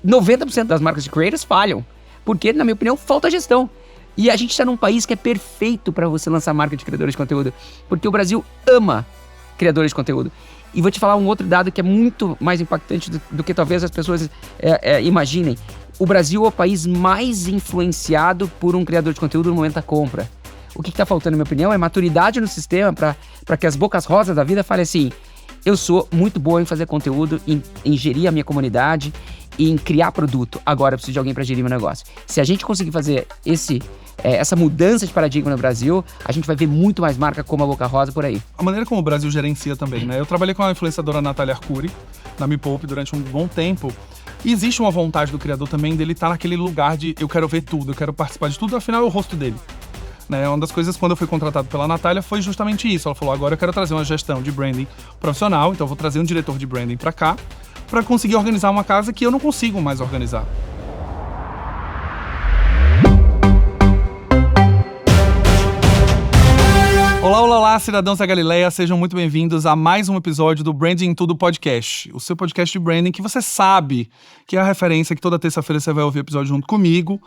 90% das marcas de creators falham. Porque, na minha opinião, falta gestão. E a gente está num país que é perfeito para você lançar marca de criadores de conteúdo. Porque o Brasil ama criadores de conteúdo. E vou te falar um outro dado que é muito mais impactante do que talvez as pessoas imaginem. O Brasil é o país mais influenciado por um criador de conteúdo no momento da compra. O que está faltando, na minha opinião, é maturidade no sistema para que as bocas rosas da vida falem assim: eu sou muito boa em fazer conteúdo, em gerir a minha comunidade, em criar produto. Agora eu preciso de alguém para gerir meu negócio. Se a gente conseguir fazer essa mudança de paradigma no Brasil, a gente vai ver muito mais marca como a Boca Rosa por aí. A maneira como o Brasil gerencia também, né? Eu trabalhei com a influenciadora Natália Arcuri, na Me Poupe, durante um bom tempo. E existe uma vontade do criador também dele estar naquele lugar de eu quero ver tudo, eu quero participar de tudo, afinal é o rosto dele. Né? Uma das coisas, quando eu fui contratado pela Natália, foi justamente isso. Ela falou, agora eu quero trazer uma gestão de branding profissional, então eu vou trazer um diretor de branding para cá, para conseguir organizar uma casa que eu não consigo mais organizar. Olá, olá, olá, cidadãos da Galileia, sejam muito bem-vindos a mais um episódio do Branding em Tudo Podcast, o seu podcast de branding que você sabe que é a referência que toda terça-feira você vai ouvir o episódio junto comigo,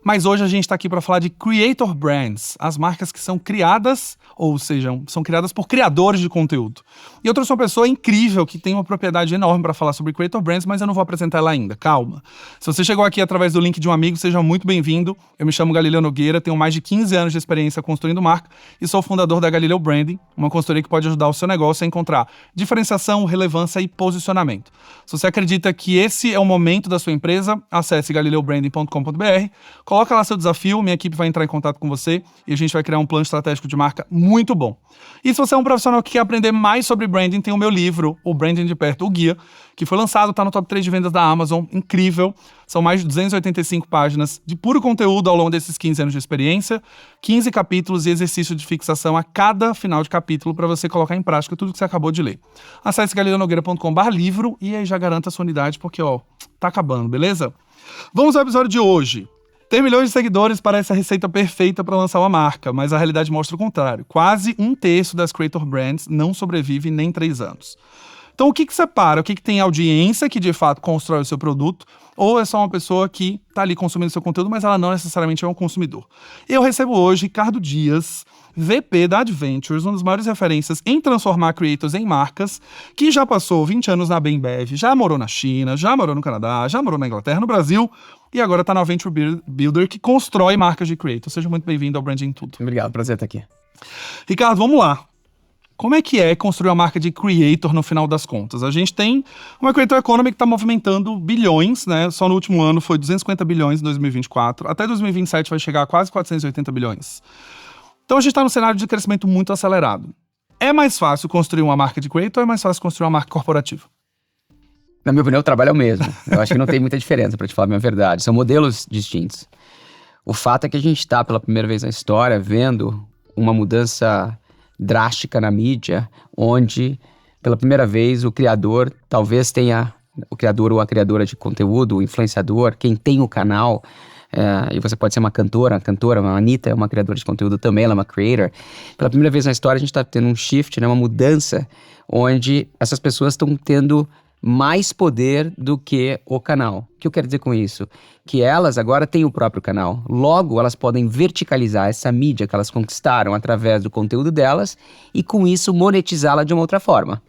mas hoje a gente está aqui para falar de Creator Brands, as marcas que são criadas, ou seja, são criadas por criadores de conteúdo. E eu trouxe uma pessoa incrível que tem uma propriedade enorme para falar sobre Creator Brands, mas eu não vou apresentar ela ainda, calma. Se você chegou aqui através do link de um amigo, seja muito bem-vindo. Eu me chamo Galileu Nogueira, tenho mais de 15 anos de experiência construindo marca e sou fundador da Galileu Branding, uma consultoria que pode ajudar o seu negócio a encontrar diferenciação, relevância e posicionamento. Se você acredita que esse é o momento da sua empresa, acesse galileubranding.com.br, coloca lá seu desafio, minha equipe vai entrar em contato com você e a gente vai criar um plano estratégico de marca muito bom. E se você é um profissional que quer aprender mais sobre branding, tem o meu livro, o Branding de Perto, o Guia, que foi lançado, está no top 3 de vendas da Amazon, incrível. São mais de 285 páginas de puro conteúdo ao longo desses 15 anos de experiência, 15 capítulos e exercício de fixação a cada final de capítulo para você colocar em prática tudo que você acabou de ler. Acesse galileunogueira.com/livro e aí já garanta a sua unidade, porque tá acabando, beleza? Vamos ao episódio de hoje. Ter milhões de seguidores parece a receita perfeita para lançar uma marca, mas a realidade mostra o contrário. Quase 1/3 das Creator Brands não sobrevive nem 3 anos. Então o que separa? O que tem audiência que de fato constrói o seu produto? Ou é só uma pessoa que está ali consumindo seu conteúdo, mas ela não necessariamente é um consumidor? Eu recebo hoje Ricardo Dias, VP da Adventures, uma das maiores referências em transformar creators em marcas, que já passou 20 anos na Bembev, já morou na China, já morou no Canadá, já morou na Inglaterra, no Brasil, e agora está na Venture Builder, que constrói marcas de creators. Seja muito bem-vindo ao Branding Tudo. Obrigado, prazer estar aqui. Ricardo, vamos lá. Como é que é construir uma marca de creator no final das contas? A gente tem uma creator economy que está movimentando bilhões, né? Só no último ano foi 250 bilhões em 2024. Até 2027 vai chegar a quase 480 bilhões. Então a gente está num cenário de crescimento muito acelerado. É mais fácil construir uma marca de creator ou é mais fácil construir uma marca corporativa? Na minha opinião, o trabalho é o mesmo. Eu acho que não tem muita diferença, para te falar a minha verdade. São modelos distintos. O fato é que a gente está, pela primeira vez na história, vendo uma mudança drástica na mídia, onde, pela primeira vez, o criador talvez tenha, o criador ou a criadora de conteúdo, o influenciador, quem tem o canal, e você pode ser uma cantora, a Anitta é uma criadora de conteúdo também, ela é uma creator. Pela primeira vez na história, a gente está tendo um shift, né, uma mudança, onde essas pessoas estão tendo mais poder do que o canal. O que eu quero dizer com isso? Que elas agora têm o próprio canal. Logo, elas podem verticalizar essa mídia que elas conquistaram através do conteúdo delas e, com isso, monetizá-la de uma outra forma.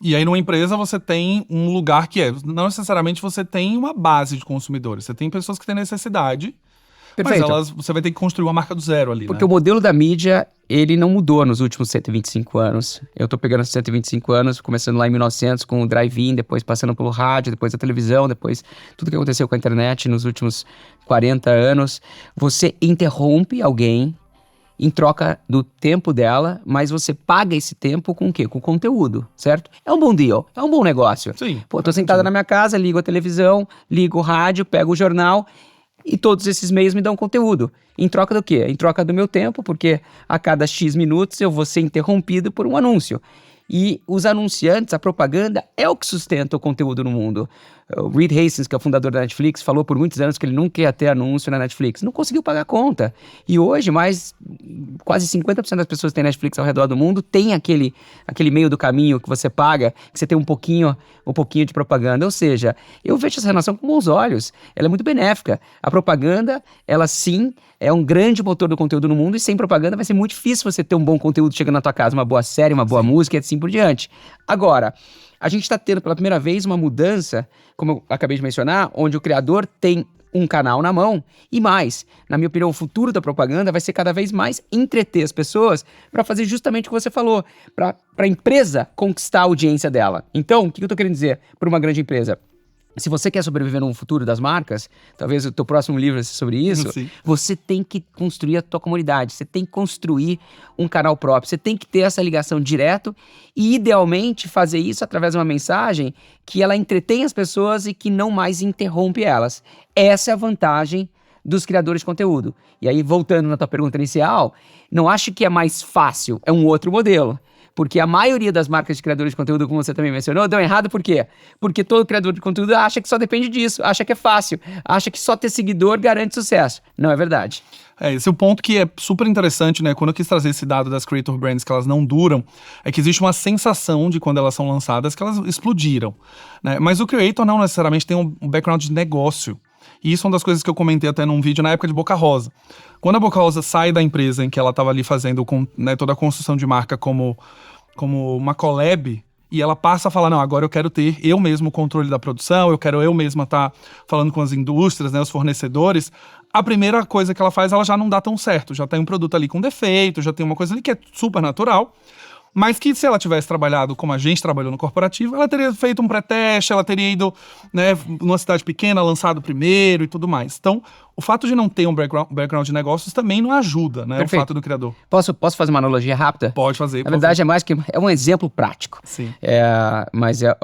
E aí, numa empresa, você tem um lugar que não necessariamente você tem uma base de consumidores. Você tem pessoas que têm necessidade, Perfeito. Mas você vai ter que construir uma marca do zero ali, Porque né? o modelo da mídia, ele não mudou nos últimos 125 anos. Eu tô pegando esses 125 anos, começando lá em 1900 com o drive-in, depois passando pelo rádio, depois a televisão, depois tudo que aconteceu com a internet nos últimos 40 anos. Você interrompe alguém em troca do tempo dela, mas você paga esse tempo com o quê? Com conteúdo, certo? É um bom deal, é um bom negócio. Sim. Pô, tô sentada na minha casa, ligo a televisão, ligo o rádio, pego o jornal e todos esses meios me dão conteúdo. Em troca do quê? Em troca do meu tempo, porque a cada X minutos eu vou ser interrompido por um anúncio. E os anunciantes, a propaganda, é o que sustenta o conteúdo no mundo. O Reed Hastings, que é o fundador da Netflix, falou por muitos anos que ele nunca ia ter anúncio na Netflix. Não conseguiu pagar a conta. E hoje, quase 50% das pessoas que têm Netflix ao redor do mundo tem aquele meio do caminho que você paga, que você tem um pouquinho de propaganda. Ou seja, eu vejo essa relação com bons olhos. Ela é muito benéfica. A propaganda, ela sim, é um grande motor do conteúdo no mundo, e sem propaganda vai ser muito difícil você ter um bom conteúdo chegando na tua casa, uma boa série, uma boa música e assim por diante. Agora, a gente está tendo pela primeira vez uma mudança, como eu acabei de mencionar, onde o criador tem um canal na mão e mais. Na minha opinião, o futuro da propaganda vai ser cada vez mais entreter as pessoas para fazer justamente o que você falou, para a empresa conquistar a audiência dela. Então, o que eu estou querendo dizer para uma grande empresa? Se você quer sobreviver no futuro das marcas, talvez o teu próximo livro seja sobre isso, Sim. Você tem que construir a tua comunidade, você tem que construir um canal próprio, você tem que ter essa ligação direto e, idealmente, fazer isso através de uma mensagem que ela entretém as pessoas e que não mais interrompe elas. Essa é a vantagem dos criadores de conteúdo. E aí, voltando na tua pergunta inicial, não acho que é mais fácil, é um outro modelo. Porque a maioria das marcas de criadores de conteúdo, como você também mencionou, dão errado por quê? Porque todo criador de conteúdo acha que só depende disso, acha que é fácil, acha que só ter seguidor garante sucesso. Não é verdade. Esse é o ponto que é super interessante, né? Quando eu quis trazer esse dado das creator brands que elas não duram, é que existe uma sensação de quando elas são lançadas que elas explodiram, né? Mas o creator não necessariamente tem um background de negócio. E isso é uma das coisas que eu comentei até num vídeo na época de Boca Rosa. Quando a Boca Rosa sai da empresa em que ela estava ali fazendo, né, toda a construção de marca como uma collab, e ela passa a falar, não, agora eu quero ter eu mesmo o controle da produção, eu quero eu mesma estar falando com as indústrias, né, os fornecedores, a primeira coisa que ela faz, ela já não dá tão certo, já tem um produto ali com defeito, já tem uma coisa ali que é super natural, mas que se ela tivesse trabalhado como a gente trabalhou no corporativo, ela teria feito um pré-teste, ela teria ido, né, numa cidade pequena, lançado primeiro e tudo mais. Então, o fato de não ter um background de negócios também não ajuda, né? Perfeito. O fato do criador. Posso fazer uma analogia rápida? Pode fazer. Na verdade, é mais que é um exemplo prático. Sim. Mas eu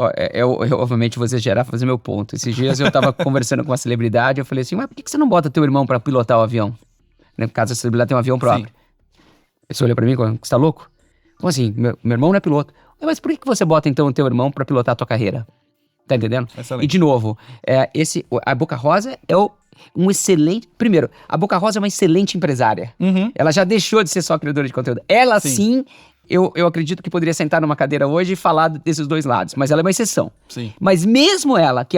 obviamente vou exagerar pra fazer meu ponto. Esses dias eu tava conversando com uma celebridade, eu falei assim, mas por que você não bota teu irmão pra pilotar o avião? Né, por causa da celebridade tem um avião próprio. Sim. A pessoa olhou pra mim, você tá louco? Como assim? Meu irmão não é piloto. Mas por que você bota então o teu irmão pra pilotar a tua carreira? Tá entendendo? Excelente. E de novo, a Boca Rosa é um excelente... Primeiro, a Boca Rosa é uma excelente empresária. Uhum. Ela já deixou de ser só criadora de conteúdo. Ela sim, eu acredito que poderia sentar numa cadeira hoje e falar desses dois lados. Mas ela é uma exceção. Sim. Mas mesmo ela, que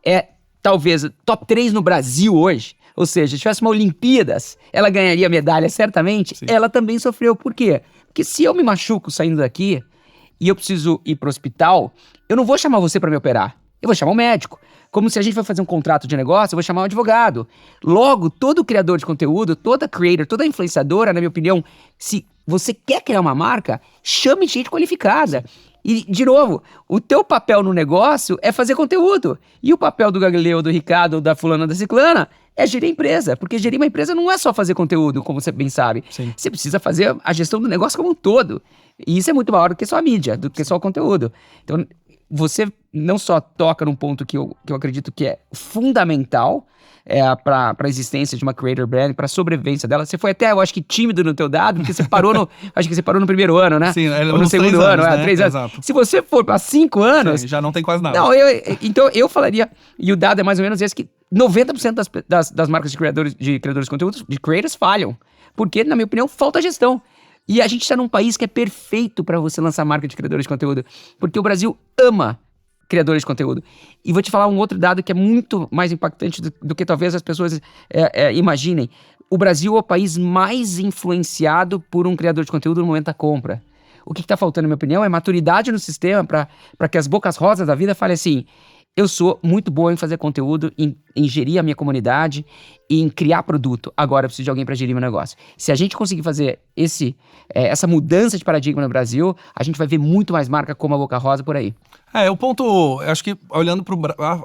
é talvez top 3 no Brasil hoje, ou seja, se tivesse uma Olimpíadas, ela ganharia medalha certamente, Sim. Ela também sofreu. Por quê? Porque se eu me machuco saindo daqui e eu preciso ir pro hospital, eu não vou chamar você para me operar. Eu vou chamar um médico. Como se a gente for fazer um contrato de negócio, eu vou chamar um advogado. Logo, todo criador de conteúdo, toda creator, toda influenciadora, na minha opinião, se você quer criar uma marca, chame gente qualificada. E, de novo, o teu papel no negócio é fazer conteúdo. E o papel do Galileu, do Ricardo, ou da fulana, da ciclana, é gerir a empresa. Porque gerir uma empresa não é só fazer conteúdo, como você bem sabe. Sim. Você precisa fazer a gestão do negócio como um todo. E isso é muito maior do que só a mídia, do que só o conteúdo. Então, você não só toca num ponto que eu acredito que é fundamental para a existência de uma creator brand, para a sobrevivência dela. Você foi até, eu acho que tímido no teu dado, porque você parou acho que você parou no primeiro ano, né? Sim, ou no segundo ano, né? 3 anos. Exato. Se você for para 5 anos... Sim, já não tem quase nada. Não, então eu falaria, e o dado é mais ou menos esse, que 90% das marcas de criadores de conteúdos, de creators, falham. Porque, na minha opinião, falta gestão. E a gente está num país que é perfeito para você lançar marca de criadores de conteúdo. Porque o Brasil ama criadores de conteúdo. E vou te falar um outro dado que é muito mais impactante do que talvez as pessoas imaginem. O Brasil é o país mais influenciado por um criador de conteúdo no momento da compra. O que está faltando, na minha opinião, é maturidade no sistema para que as bocas rosas da vida falem assim: eu sou muito boa em fazer conteúdo, em gerir a minha comunidade e em criar produto. Agora eu preciso de alguém para gerir meu negócio. Se a gente conseguir fazer essa mudança de paradigma no Brasil, a gente vai ver muito mais marca como a Boca Rosa por aí. O ponto, acho que olhando para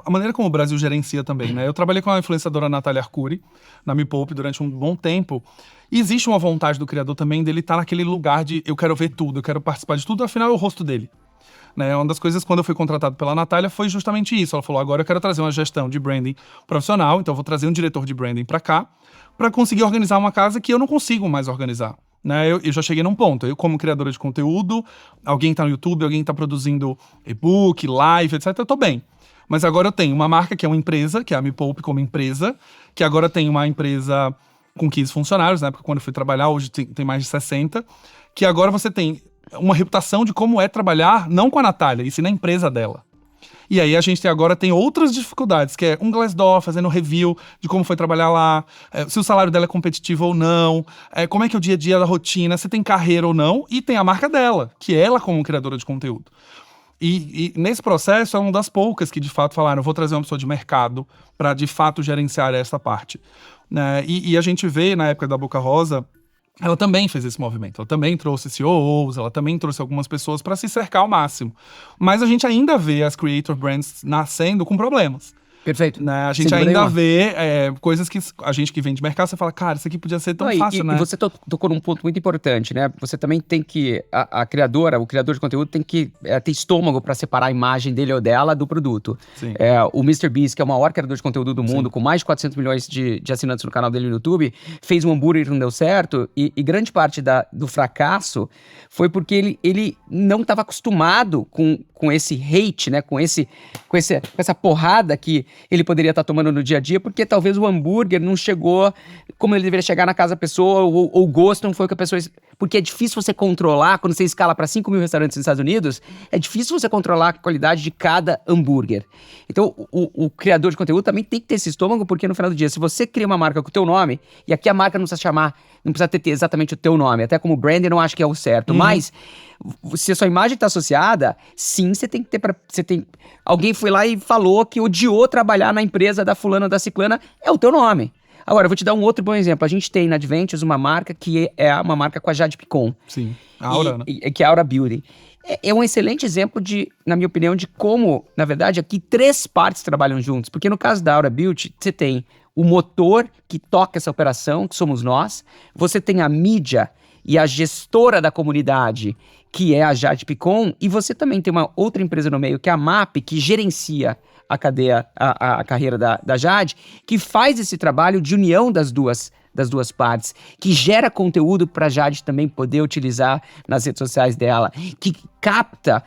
a maneira como o Brasil gerencia também, né? Eu trabalhei com a influenciadora Natália Arcuri na Me Poupe durante um bom tempo. E existe uma vontade do criador também dele estar naquele lugar de eu quero ver tudo, eu quero participar de tudo, afinal é o rosto dele. Né, uma das coisas, quando eu fui contratado pela Natália, foi justamente isso. Ela falou, agora eu quero trazer uma gestão de branding profissional, então eu vou trazer um diretor de branding para cá, para conseguir organizar uma casa que eu não consigo mais organizar. Né, eu já cheguei num ponto, eu como criadora de conteúdo, alguém tá no YouTube, alguém tá produzindo e-book, live, etc, eu tô bem. Mas agora eu tenho uma marca que é uma empresa, que é a Me Poupe como empresa, que agora tem uma empresa com 15 funcionários, na época quando eu fui trabalhar, hoje tem mais de 60, que agora você tem uma reputação de como é trabalhar, não com a Natália, e sim na empresa dela. E aí a gente agora tem outras dificuldades, que é um Glassdoor fazendo review de como foi trabalhar lá, se o salário dela é competitivo ou não, como é que é o dia a dia da rotina, se tem carreira ou não, e tem a marca dela, que é ela como criadora de conteúdo. E nesse processo é uma das poucas que de fato falaram, eu vou trazer uma pessoa de mercado para de fato gerenciar essa parte. E a gente vê na época da Boca Rosa, ela também fez esse movimento, ela também trouxe CEOs, ela também trouxe algumas pessoas para se cercar ao máximo. Mas a gente ainda vê as creator brands nascendo com problemas. Perfeito. A gente ainda vê coisas que a gente que vem de mercado, você fala, cara, isso aqui podia ser tão fácil, né? E você tocou num ponto muito importante, né? Você também tem que, o criador de conteúdo tem que ter estômago para separar a imagem dele ou dela do produto. Sim. O MrBeast, que é o maior criador de conteúdo do mundo, com mais de 400 milhões de assinantes no canal dele no YouTube, fez um hambúrguer que não deu certo, e grande parte do fracasso foi porque ele não estava acostumado com esse hate, né? Com essa porrada que ele poderia estar tomando no dia a dia, porque talvez o hambúrguer não chegou como ele deveria chegar na casa da pessoa, ou o gosto não foi o que a pessoa... Porque é difícil você controlar, quando você escala para 5 mil restaurantes nos Estados Unidos, é difícil você controlar a qualidade de cada hambúrguer. Então, o criador de conteúdo também tem que ter esse estômago, porque no final do dia, se você cria uma marca com o teu nome, e aqui a marca não precisa ter exatamente o teu nome, até como brand eu não acho que é o certo, mas se a sua imagem está associada, sim, você tem que ter alguém foi lá e falou que odiou trabalhar na empresa da fulana ou da ciclana, é o teu nome. Agora, eu vou te dar um outro bom exemplo. A gente tem na Adventures uma marca que é uma marca com a Jade Picon. Sim, a Aura, né? Que é a Aura Beauty. É um excelente exemplo na minha opinião, de como, na verdade, aqui 3 partes trabalham juntos. Porque no caso da Aura Beauty, você tem o motor que toca essa operação, que somos nós. Você tem a mídia e a gestora da comunidade, que é a Jade Picon. E você também tem uma outra empresa no meio, que é a MAP, que gerencia a cadeia, a carreira da Jade, que faz esse trabalho de união das duas partes, que gera conteúdo para a Jade também poder utilizar nas redes sociais dela, que capta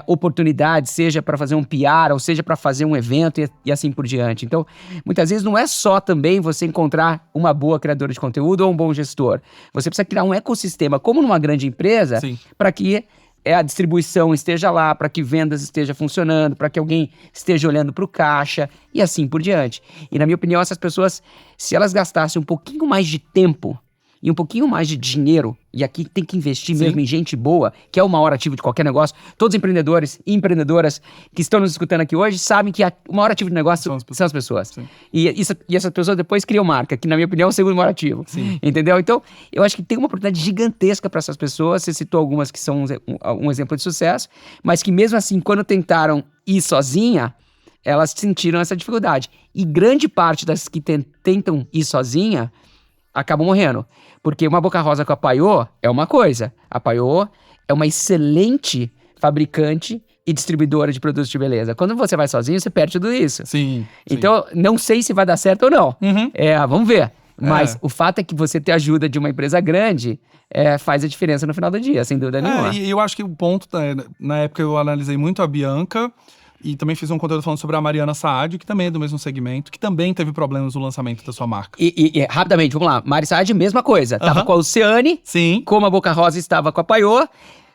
oportunidades, seja para fazer um PR, ou seja para fazer um evento e assim por diante. Então, muitas vezes não é só também você encontrar uma boa criadora de conteúdo ou um bom gestor. Você precisa criar um ecossistema, como numa grande empresa, para que a distribuição esteja lá, para que vendas esteja funcionando, para que alguém esteja olhando para o caixa e assim por diante. E na minha opinião, essas pessoas, se elas gastassem um pouquinho mais de tempo e um pouquinho mais de dinheiro, e aqui tem que investir mesmo em gente boa, que é o maior ativo de qualquer negócio. Todos os empreendedores e empreendedoras que estão nos escutando aqui hoje sabem que o maior ativo de negócio são as pessoas. E essas pessoas depois criam marca, que na minha opinião é o segundo maior ativo. Entendeu? Então, eu acho que tem uma oportunidade gigantesca para essas pessoas. Você citou algumas que são um exemplo de sucesso, mas que mesmo assim, quando tentaram ir sozinha, elas sentiram essa dificuldade. E grande parte das que tentam ir sozinha acabam morrendo. Porque uma Boca Rosa com a Paiô é uma coisa. A Paiô é uma excelente fabricante e distribuidora de produtos de beleza. Quando você vai sozinho, você perde tudo isso. Então, não sei se vai dar certo ou não. Vamos ver. Mas o fato é que você ter ajuda de uma empresa grande faz a diferença no final do dia, sem dúvida nenhuma. E eu acho que o ponto, na época eu analisei muito a Bianca, e também fiz um conteúdo falando sobre a Mariana Saad, que também é do mesmo segmento, que também teve problemas no lançamento da sua marca. E rapidamente, vamos lá. Mari Saad, mesma coisa. Tava com a Oceane, como a Boca Rosa estava com a Paiô.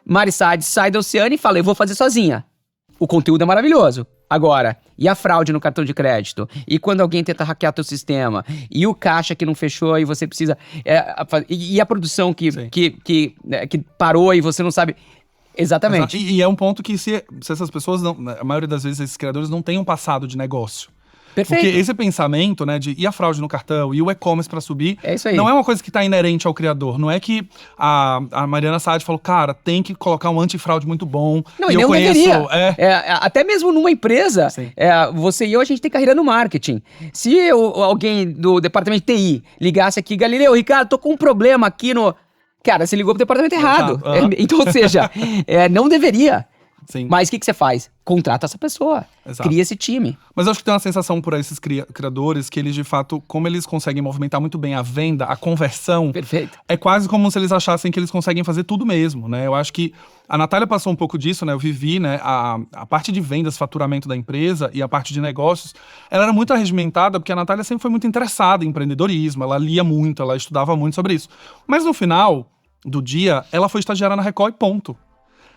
Mari Saad sai da Oceane e fala, eu vou fazer sozinha. O conteúdo é maravilhoso. Agora, e a fraude no cartão de crédito? E quando alguém tenta hackear teu sistema? E o caixa que não fechou e você precisa... E a produção que parou e você não sabe... Exatamente. E é um ponto que se essas pessoas, a maioria das vezes, esses criadores não têm um passado de negócio. Perfeito. Porque esse pensamento, né, e a fraude no cartão, e o e-commerce para subir, isso aí. Não é uma coisa que tá inerente ao criador. Não é que a Mariana Saad falou, cara, tem que colocar um antifraude muito bom. Não, e eu conheço. Até mesmo numa empresa, você e eu, a gente tem carreira no marketing. Se alguém do departamento de TI ligasse aqui, Galileu, Ricardo, tô com um problema aqui no... Cara, você ligou pro departamento errado. Então, ou seja, não deveria. Sim. Mas o que você faz? Contrata essa pessoa. Exato. Cria esse time. Mas eu acho que tem uma sensação por esses criadores que eles, de fato, como eles conseguem movimentar muito bem a venda, a conversão, Perfeito. é quase como se eles achassem que eles conseguem fazer tudo mesmo, né? Eu acho que a Natália passou um pouco disso, né? Eu vivi, né? A parte de vendas, faturamento da empresa e a parte de negócios, ela era muito arregimentada porque a Natália sempre foi muito interessada em empreendedorismo, ela lia muito, ela estudava muito sobre isso. Mas no final do dia, ela foi estagiária na Record e ponto.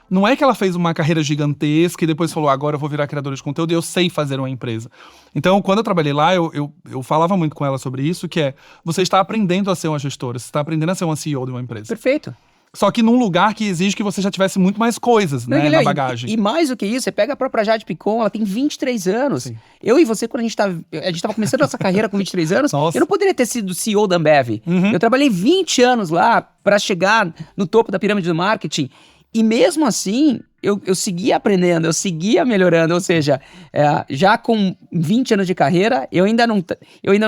Não é que ela fez uma carreira gigantesca e depois falou, agora eu vou virar criadora de conteúdo e eu sei fazer uma empresa. Então, quando eu trabalhei lá, eu falava muito com ela sobre isso, que é, você está aprendendo a ser uma gestora, você está aprendendo a ser uma CEO de uma empresa. Perfeito. Só que num lugar que exige que você já tivesse muito mais coisas, Não, né, na bagagem. E mais do que isso, você pega a própria Jade Picon, ela tem 23 anos. Sim. Eu e você, quando a gente tava começando nossa carreira com 23 anos, Nossa. eu não poderia ter sido CEO da Ambev. Uhum. Eu trabalhei 20 anos lá para chegar no topo da pirâmide do marketing. E mesmo assim, eu seguia aprendendo, eu seguia melhorando. Ou seja, já com 20 anos de carreira, eu ainda não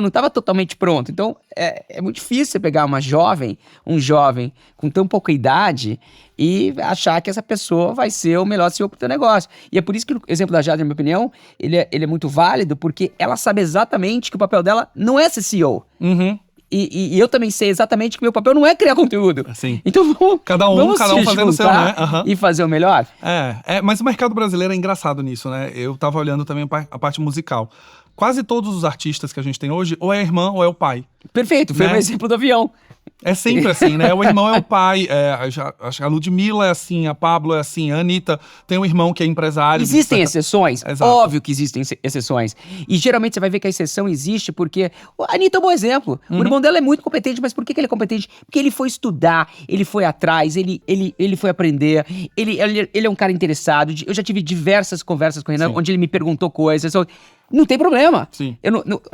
estava totalmente pronto. Então, é muito difícil você pegar um jovem com tão pouca idade e achar que essa pessoa vai ser o melhor CEO para o teu negócio. E é por isso que o exemplo da Jade, na minha opinião, ele é muito válido, porque ela sabe exatamente que o papel dela não é ser CEO. Uhum. E eu também sei exatamente que meu papel não é criar conteúdo. Sim. Então vamos Cada um fazendo o seu, né? Uhum. E fazer o melhor. Mas o mercado brasileiro é engraçado nisso, né? Eu tava olhando também a parte musical. Quase todos os artistas que a gente tem hoje, ou é a irmã ou é o pai. Perfeito, foi né? um exemplo do avião. É sempre assim, né? O irmão é o pai. Acho que a Ludmilla é assim, a Pablo é assim, a Anitta tem um irmão que é empresário. Existem exceções? Exato. Óbvio que existem exceções. E geralmente você vai ver que a exceção existe porque... A Anitta é um bom exemplo. O irmão dela é muito competente, mas por que ele é competente? Porque ele foi estudar, ele foi atrás, ele foi aprender, ele é um cara interessado. Eu já tive diversas conversas com o Renan, Sim. onde ele me perguntou coisas. Não tem problema. Sim.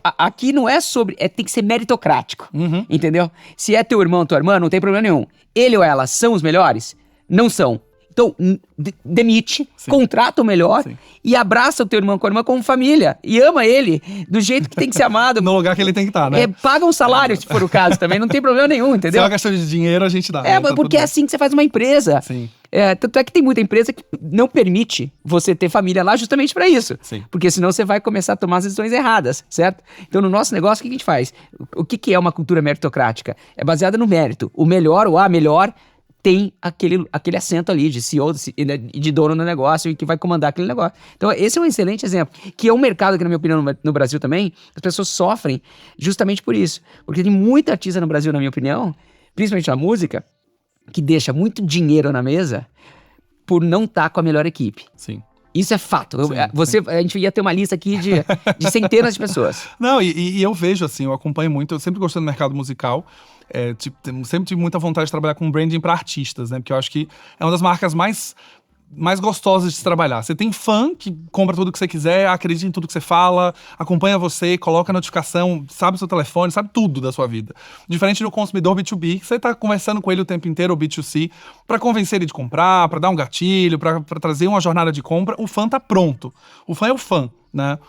Aqui não é sobre... tem que ser meritocrático. Uhum. Entendeu? Se é teu irmão ou tua irmã, não tem problema nenhum. Ele ou ela são os melhores? Não são. Então, demite, Sim. contrata o melhor. Sim. E abraça o teu irmão com a irmã como família. E ama ele do jeito que tem que ser amado. No lugar que ele tem que estar, né? Paga um salário, se for o caso também. Não tem problema nenhum, Se é entendeu? uma questão de dinheiro, a gente dá. né? Tá Porque tudo é assim que você faz uma empresa. Sim. Tanto é que tem muita empresa que não permite você ter família lá justamente para isso. Sim. Porque senão você vai começar a tomar as decisões erradas, certo? Então no nosso negócio, o que a gente faz? O que é uma cultura meritocrática? É baseada no mérito. O melhor ou a melhor tem aquele assento ali de CEO, de dono do negócio e que vai comandar aquele negócio. Então esse é um excelente exemplo, que é um mercado que, na minha opinião, no Brasil também, as pessoas sofrem justamente por isso. Porque tem muita artista no Brasil, na minha opinião, principalmente na música, que deixa muito dinheiro na mesa por não estar com a melhor equipe. Sim. Isso é fato. Sim. A gente ia ter uma lista aqui de centenas de pessoas. Não, e eu vejo assim, eu acompanho muito, eu sempre gostei do mercado musical. Sempre tive muita vontade de trabalhar com branding para artistas, né? Porque eu acho que é uma das marcas mais gostosas de se trabalhar. Você tem fã que compra tudo que você quiser, acredita em tudo que você fala, acompanha você, coloca a notificação, sabe o seu telefone, sabe tudo da sua vida. Diferente do consumidor B2B, que você tá conversando com ele o tempo inteiro, ou B2C, para convencer ele de comprar, para dar um gatilho, para trazer uma jornada de compra. O fã tá pronto. O fã é o fã, né?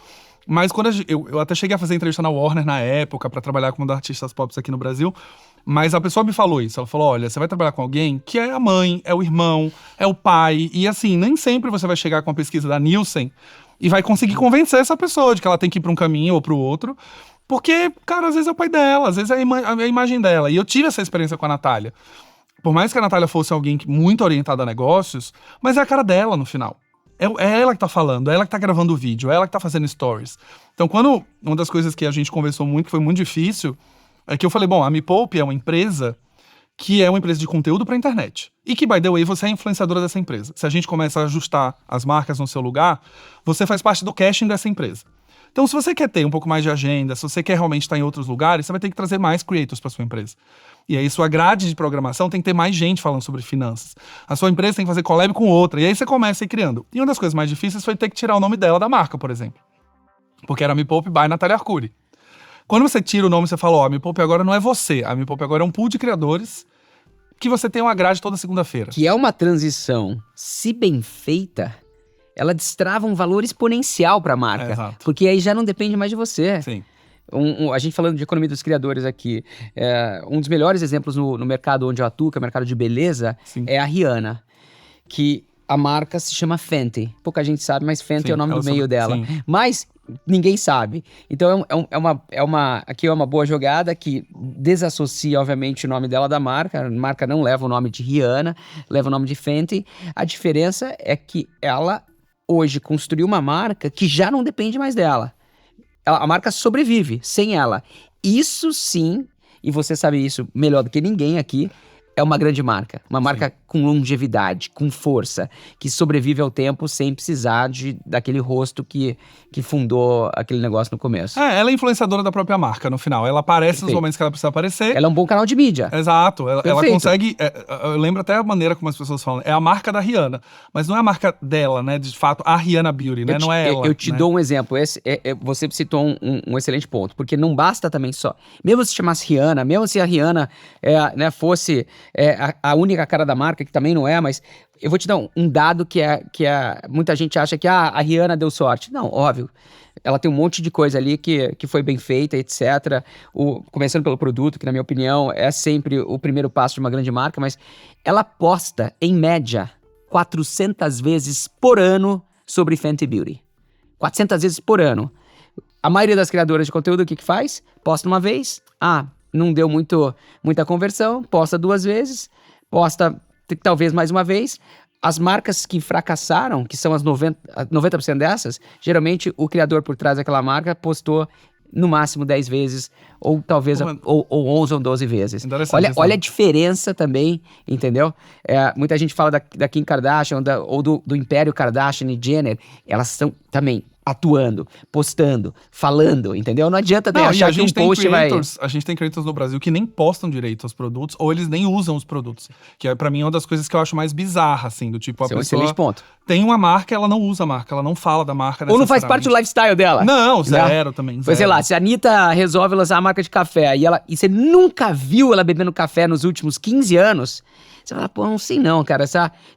Mas quando eu até cheguei a fazer entrevista na Warner na época, para trabalhar com uma das artistas pop aqui no Brasil, mas a pessoa me falou isso. Ela falou, olha, você vai trabalhar com alguém que é a mãe, é o irmão, é o pai. E assim, nem sempre você vai chegar com a pesquisa da Nielsen e vai conseguir convencer essa pessoa de que ela tem que ir para um caminho ou para o outro. Porque, cara, às vezes é o pai dela, às vezes é a imagem dela. E eu tive essa experiência com a Natália. Por mais que a Natália fosse alguém muito orientada a negócios, mas é a cara dela no final. É ela que tá falando, é ela que tá gravando o vídeo, é ela que tá fazendo stories. Então, uma das coisas que a gente conversou muito, que foi muito difícil, é que eu falei, bom, a Me Poupe é uma empresa que é uma empresa de conteúdo para internet. E que, by the way, você é a influenciadora dessa empresa. Se a gente começa a ajustar as marcas no seu lugar, você faz parte do casting dessa empresa. Então, se você quer ter um pouco mais de agenda, se você quer realmente estar em outros lugares, você vai ter que trazer mais creators para sua empresa. E aí, sua grade de programação tem que ter mais gente falando sobre finanças. A sua empresa tem que fazer collab com outra. E aí, você começa a ir criando. E uma das coisas mais difíceis foi ter que tirar o nome dela da marca, por exemplo. Porque era Me Poupe by Natália Arcuri. Quando você tira o nome, você fala, a Me Poupe agora não é você. A Me Poupe agora é um pool de criadores que você tem uma grade toda segunda-feira. Que é uma transição, se bem feita, ela destrava um valor exponencial para a marca. Exato. Porque aí já não depende mais de você. Sim. A gente falando de economia dos criadores aqui, um dos melhores exemplos no mercado onde eu atuo, que é o mercado de beleza, Sim. é a Rihanna. Que a marca se chama Fenty. Pouca gente sabe, mas Fenty Sim, é o nome é o do meio dela. sim. Mas ninguém sabe. Então aqui é uma boa jogada que desassocia, obviamente, o nome dela da marca. A marca não leva o nome de Rihanna, leva o nome de Fenty. A diferença é que ela hoje construiu uma marca que já não depende mais dela. A marca sobrevive sem ela. Isso sim, e você sabe isso melhor do que ninguém aqui, é uma grande marca. Uma marca com longevidade, com força, que sobrevive ao tempo sem precisar daquele rosto que fundou aquele negócio no começo. Ela é influenciadora da própria marca, no final. Ela aparece nos Perfeito. momentos que ela precisa aparecer. Ela é um bom canal de mídia. Exato. Ela Perfeito. consegue... eu lembro até a maneira como as pessoas falam. É a marca da Rihanna. Mas não é a marca dela, né? De fato, a Rihanna Beauty, né? Não é ela. Eu te dou um exemplo. Você citou um excelente ponto. Porque não basta também só... Mesmo se chamasse Rihanna, mesmo se a Rihanna fosse a única cara da marca, que também não é, mas eu vou te dar um dado que muita gente acha que a Rihanna deu sorte. Não, óbvio. Ela tem um monte de coisa ali que foi bem feita, etc. Começando pelo produto, que na minha opinião é sempre o primeiro passo de uma grande marca, mas ela posta, em média, 400 vezes por ano sobre Fenty Beauty. 400 vezes por ano. A maioria das criadoras de conteúdo, o que faz? Posta uma vez, não deu muita conversão, posta 2 vezes, posta talvez mais uma vez. As marcas que fracassaram, que são as 90% dessas, geralmente o criador por trás daquela marca postou no máximo 10 vezes, ou talvez ou 11 ou 12 vezes. Olha a diferença também, entendeu? Muita gente fala da Kim Kardashian ou do Império Kardashian e Jenner, elas estão também atuando, postando, falando, entendeu? Não adianta achar que um post vai... A gente tem creators no Brasil que nem postam direito aos produtos, ou eles nem usam os produtos. Que pra mim é uma das coisas que eu acho mais bizarra, assim, do tipo, a pessoa... excelente ponto. Tem uma marca, ela não usa a marca, ela não fala da marca. Ou não faz parte do lifestyle dela. Não, zero também. Pois sei lá, se a Anitta resolve lançar a marca de café e você nunca viu ela bebendo café nos últimos 15 anos... Você fala, não sei não, cara.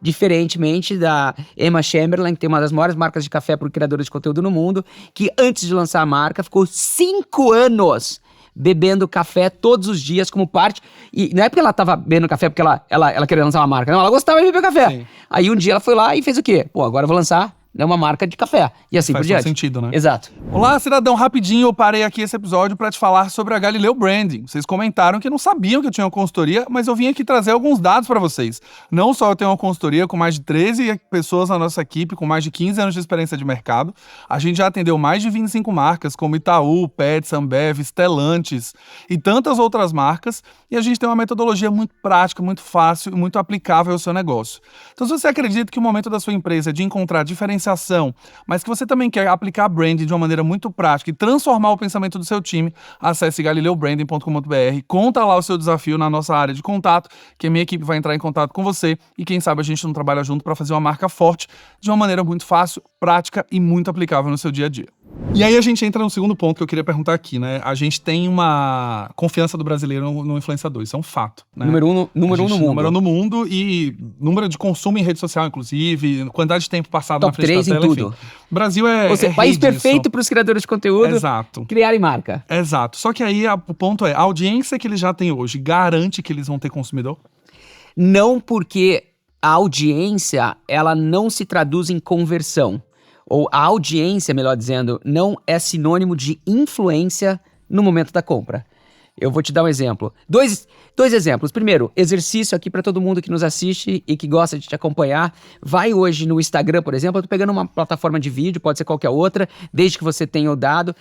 Diferentemente da Emma Chamberlain, que tem uma das maiores marcas de café por criadores de conteúdo no mundo, que antes de lançar a marca, ficou 5 anos bebendo café todos os dias como parte... E não é porque ela tava bebendo café porque ela queria lançar uma marca. Não, ela gostava de beber café. Sim. Aí um dia ela foi lá e fez o quê? Agora eu vou lançar uma marca de café. E assim por diante. Faz sentido, né? Exato. Olá, cidadão. Rapidinho, eu parei aqui esse episódio para te falar sobre a Galileu Branding. Vocês comentaram que não sabiam que eu tinha uma consultoria, mas eu vim aqui trazer alguns dados para vocês. Não só eu tenho uma consultoria com mais de 13 pessoas na nossa equipe, com mais de 15 anos de experiência de mercado. A gente já atendeu mais de 25 marcas, como Itaú, Pets, Ambev, Stellantis e tantas outras marcas. E a gente tem uma metodologia muito prática, muito fácil e muito aplicável ao seu negócio. Então, se você acredita que o momento da sua empresa é de encontrar diferenciação, mas que você também quer aplicar branding de uma maneira muito prática e transformar o pensamento do seu time, acesse galileobranding.com.br, conta lá o seu desafio na nossa área de contato, que a minha equipe vai entrar em contato com você e quem sabe a gente não trabalha junto para fazer uma marca forte de uma maneira muito fácil, prática e muito aplicável no seu dia a dia. E aí a gente entra no segundo ponto que eu queria perguntar aqui, né? A gente tem uma confiança do brasileiro no influenciador, isso é um fato, né? Número um no mundo. Número 1 no mundo e número de consumo em rede social, inclusive, quantidade de tempo passado na frente da tela, Top 3 em tudo. enfim. O Brasil país perfeito para os criadores de conteúdo. Exato. Criarem marca. Exato. Só que aí o ponto é, a audiência que eles já têm hoje garante que eles vão ter consumidor? Não, porque a audiência, ela não se traduz em conversão. Ou a audiência, melhor dizendo, não é sinônimo de influência no momento da compra. Eu vou te dar um exemplo. Dois exemplos. Primeiro, exercício aqui para todo mundo que nos assiste e que gosta de te acompanhar. Vai hoje no Instagram, por exemplo. Eu tô pegando uma plataforma de vídeo, pode ser qualquer outra, desde que você tenha o dado.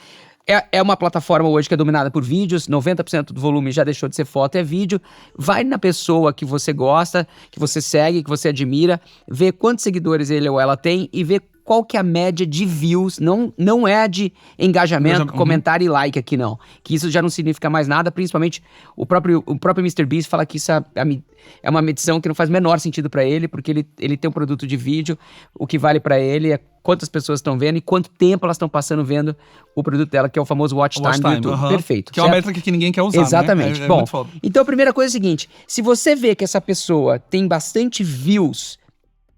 É uma plataforma hoje que é dominada por vídeos, 90% do volume já deixou de ser foto, é vídeo. Vai na pessoa que você gosta, que você segue, que você admira, vê quantos seguidores ele ou ela tem e vê qual que é a média de views, não é de engajamento, comentário e like aqui não. Que isso já não significa mais nada, principalmente o próprio MrBeast fala que isso é uma medição que não faz o menor sentido para ele, porque ele tem um produto de vídeo, o que vale para ele é quantas pessoas estão vendo e quanto tempo elas estão passando vendo o produto dela, que é o famoso watch time do YouTube. Perfeito. Que é uma métrica que ninguém quer usar, exatamente. Né? Bom, então a primeira coisa é a seguinte, se você vê que essa pessoa tem bastante views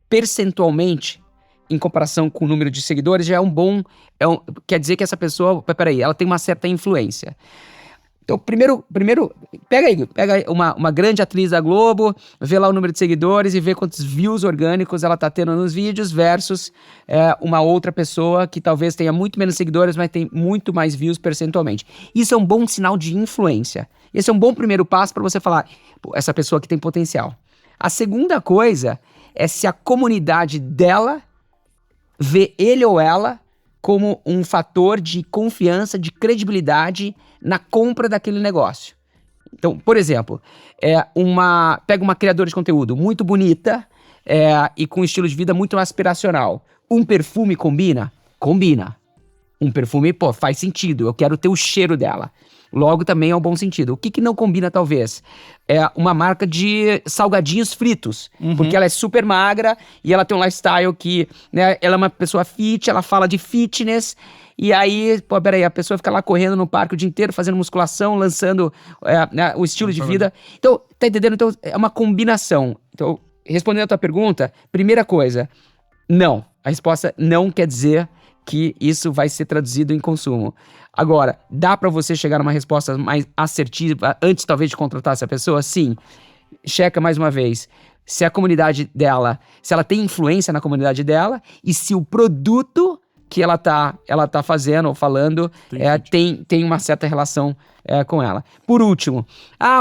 percentualmente, em comparação com o número de seguidores, já quer dizer que essa pessoa, ela tem uma certa influência. Então, primeiro pega uma grande atriz da Globo, vê lá o número de seguidores e vê quantos views orgânicos ela tá tendo nos vídeos versus uma outra pessoa que talvez tenha muito menos seguidores, mas tem muito mais views percentualmente. Isso é um bom sinal de influência. Esse é um bom primeiro passo para você falar, pô, essa pessoa aqui tem potencial. A segunda coisa é se a comunidade dela vê ele ou ela como um fator de confiança, de credibilidade na compra daquele negócio. Então, por exemplo, pega uma criadora de conteúdo muito bonita e com um estilo de vida muito aspiracional. Um perfume combina? Combina. Um perfume, pô, faz sentido. Eu quero ter o cheiro dela. Logo, também é um bom sentido. O que não combina, talvez? É uma marca de salgadinhos fritos. Porque ela é super magra e ela tem um lifestyle que, né, ela é uma pessoa fit, ela fala de fitness. E aí, pô, peraí, a pessoa fica lá correndo no parque o dia inteiro, fazendo musculação, lançando né, o estilo de vida. Então, tá entendendo? Então, é uma combinação. Então, respondendo a tua pergunta, primeira coisa, não. A resposta não quer dizer que isso vai ser traduzido em consumo. Agora, dá para você chegar numa resposta mais assertiva antes talvez de contratar essa pessoa? Sim. Checa mais uma vez se a comunidade dela, se ela tem influência na comunidade dela e se o produto que ela tá fazendo ou falando tem uma certa relação com ela. Por último,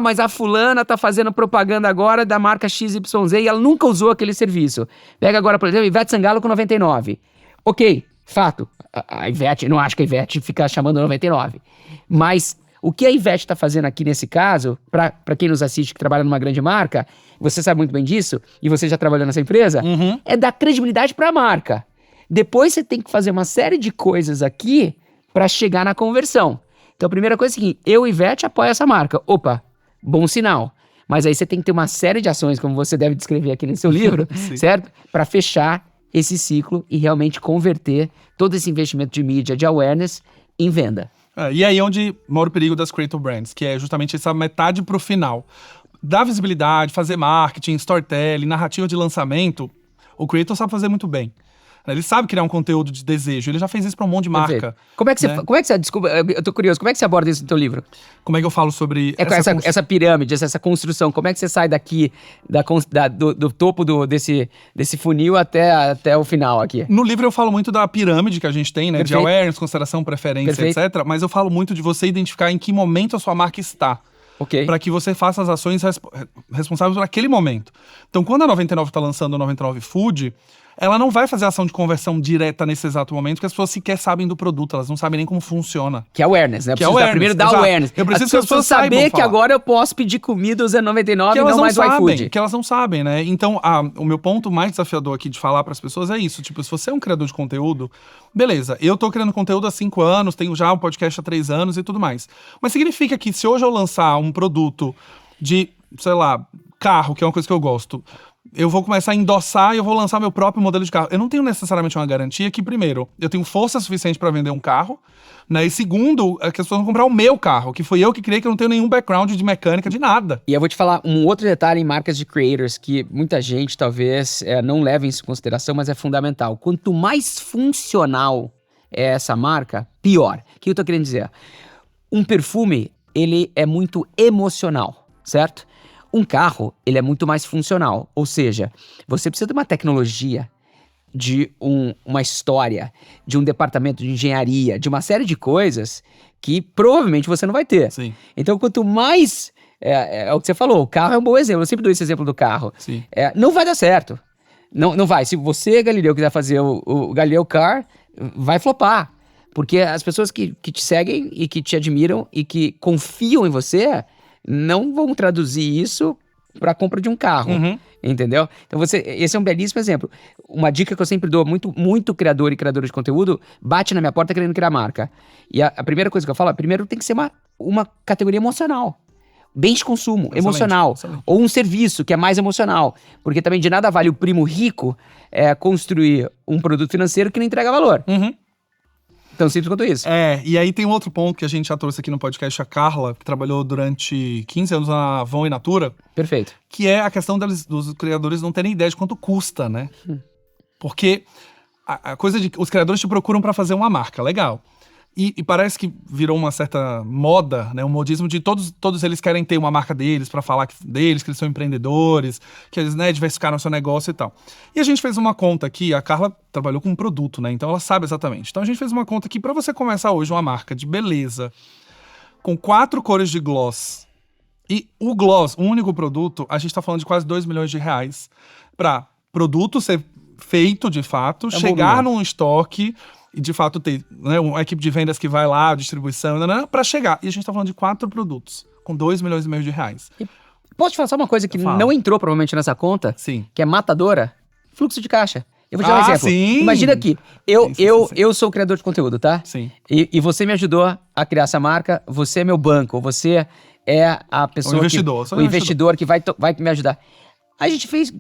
mas a fulana tá fazendo propaganda agora da marca XYZ e ela nunca usou aquele serviço. Pega agora, por exemplo, Ivete Sangalo com 99. Ok, fato. A Ivete, não acho que a Ivete fica chamando 99. Mas o que a Ivete está fazendo aqui nesse caso, para quem nos assiste que trabalha numa grande marca, você sabe muito bem disso, e você já trabalhou nessa empresa, é dar credibilidade para a marca. Depois você tem que fazer uma série de coisas aqui para chegar na conversão. Então a primeira coisa é a seguinte, eu, Ivete, apoio essa marca. Opa, bom sinal. Mas aí você tem que ter uma série de ações, como você deve descrever aqui no seu livro, certo? Para fechar esse ciclo e realmente converter todo esse investimento de mídia, de awareness, em venda. E aí onde mora o perigo das creator brands, que é justamente essa metade pro final. Dar visibilidade, fazer marketing, storytelling, narrativa de lançamento, o creator sabe fazer muito bem. Ele sabe criar um conteúdo de desejo, ele já fez isso pra um monte de marca. Perfeito. Como é que você, desculpa, eu tô curioso, como é que você aborda isso no teu livro? Como é que eu falo sobre essa pirâmide, essa construção, como é que você sai daqui, do topo desse funil até o final aqui? No livro eu falo muito da pirâmide que a gente tem, né? Perfeito. De awareness, consideração, preferência, Perfeito. Etc. Mas eu falo muito de você identificar em que momento a sua marca está. Okay. Para que você faça as ações responsáveis por aquele momento. Então, quando a 99 está lançando o 99 Food, ela não vai fazer ação de conversão direta nesse exato momento, porque as pessoas sequer sabem do produto, elas não sabem nem como funciona. Que é awareness, né? Primeiro dar awareness. Eu preciso que as pessoas saber que agora eu posso pedir comida usando 99 e não mais o iFood. Que elas não sabem, né? Então, o meu ponto mais desafiador aqui de falar para as pessoas é isso. Tipo, se você é um criador de conteúdo, beleza, eu tô criando conteúdo há 5 anos, tenho já um podcast há 3 anos e tudo mais. Mas significa que se hoje eu lançar um produto de, sei lá, carro, que é uma coisa que eu gosto, eu vou começar a endossar e eu vou lançar meu próprio modelo de carro. Eu não tenho necessariamente uma garantia que, primeiro, eu tenho força suficiente para vender um carro, né? E segundo, que as pessoas vão comprar o meu carro, que foi eu que criei, que eu não tenho nenhum background de mecânica, de nada. E eu vou te falar um outro detalhe em marcas de creators que muita gente talvez não leve isso em consideração, mas é fundamental. Quanto mais funcional é essa marca, pior. O que eu tô querendo dizer? Um perfume, ele é muito emocional, certo? Um carro, ele é muito mais funcional. Ou seja, você precisa de uma tecnologia, de uma história, de um departamento de engenharia, de uma série de coisas que provavelmente você não vai ter. Sim. Então, quanto mais... É o que você falou, o carro é um bom exemplo. Eu sempre dou esse exemplo do carro. Sim. Não vai dar certo. Não vai. Se você, Galileu, quiser fazer o Galileu Car, vai flopar. Porque as pessoas que te seguem e que te admiram e que confiam em você... não vão traduzir isso para a compra de um carro, entendeu? Então esse é um belíssimo exemplo. Uma dica que eu sempre dou, muito criador e criadora de conteúdo, bate na minha porta querendo criar marca. E a primeira coisa que eu falo, primeiro tem que ser uma categoria emocional. Bens de consumo, excelente, emocional. Excelente. Ou um serviço que é mais emocional. Porque também de nada vale o primo rico construir um produto financeiro que não entrega valor. Tão simples quanto isso. E aí tem um outro ponto que a gente já trouxe aqui no podcast, a Carla, que trabalhou durante 15 anos na Avon e Natura. Perfeito. Que é a questão dos criadores não terem ideia de quanto custa, né? Porque a coisa de... os criadores te procuram para fazer uma marca, legal. E parece que virou uma certa moda, né? Um modismo de todos eles querem ter uma marca deles pra falar deles, que eles são empreendedores, que eles, né, diversificaram seu negócio e tal. E a gente fez uma conta aqui, a Carla trabalhou com um produto, né? Então ela sabe exatamente. Então a gente fez uma conta aqui pra você começar hoje uma marca de beleza com 4 cores de gloss. E o gloss, um único produto, a gente tá falando de quase R$2 milhões pra produto ser feito de fato, chegar num estoque e de fato ter, né, uma equipe de vendas que vai lá, distribuição, para chegar. E a gente tá falando de 4 produtos, com R$2,5 milhões. E posso te falar só uma coisa que não entrou provavelmente nessa conta? Sim. Que é matadora? Fluxo de caixa. Eu vou te dar um exemplo. Sim. Imagina aqui, eu sou o criador de conteúdo, tá? Sim. E você me ajudou a criar essa marca, você é meu banco, você é a pessoa o investidor que vai me ajudar. A gente fez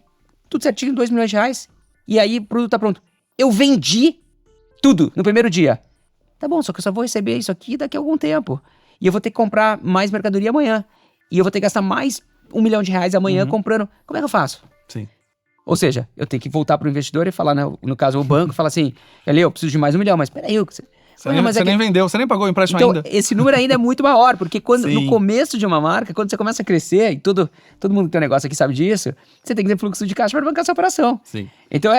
tudo certinho, R$2 milhões, e aí o produto tá pronto. Eu vendi tudo no primeiro dia. Tá bom, só que eu só vou receber isso aqui daqui a algum tempo. E eu vou ter que comprar mais mercadoria amanhã. E eu vou ter que gastar mais R$1 milhão amanhã comprando. Como é que eu faço? Sim. Ou seja, eu tenho que voltar pro investidor e falar, no caso o banco, falar assim, eu preciso de mais R$1 milhão, mas peraí, você nem vendeu, você nem pagou o empréstimo então, ainda. Esse número ainda é muito maior, porque no começo de uma marca, quando você começa a crescer, e todo mundo que tem um negócio aqui sabe disso, você tem que ter fluxo de caixa para bancar essa operação. Sim. Então,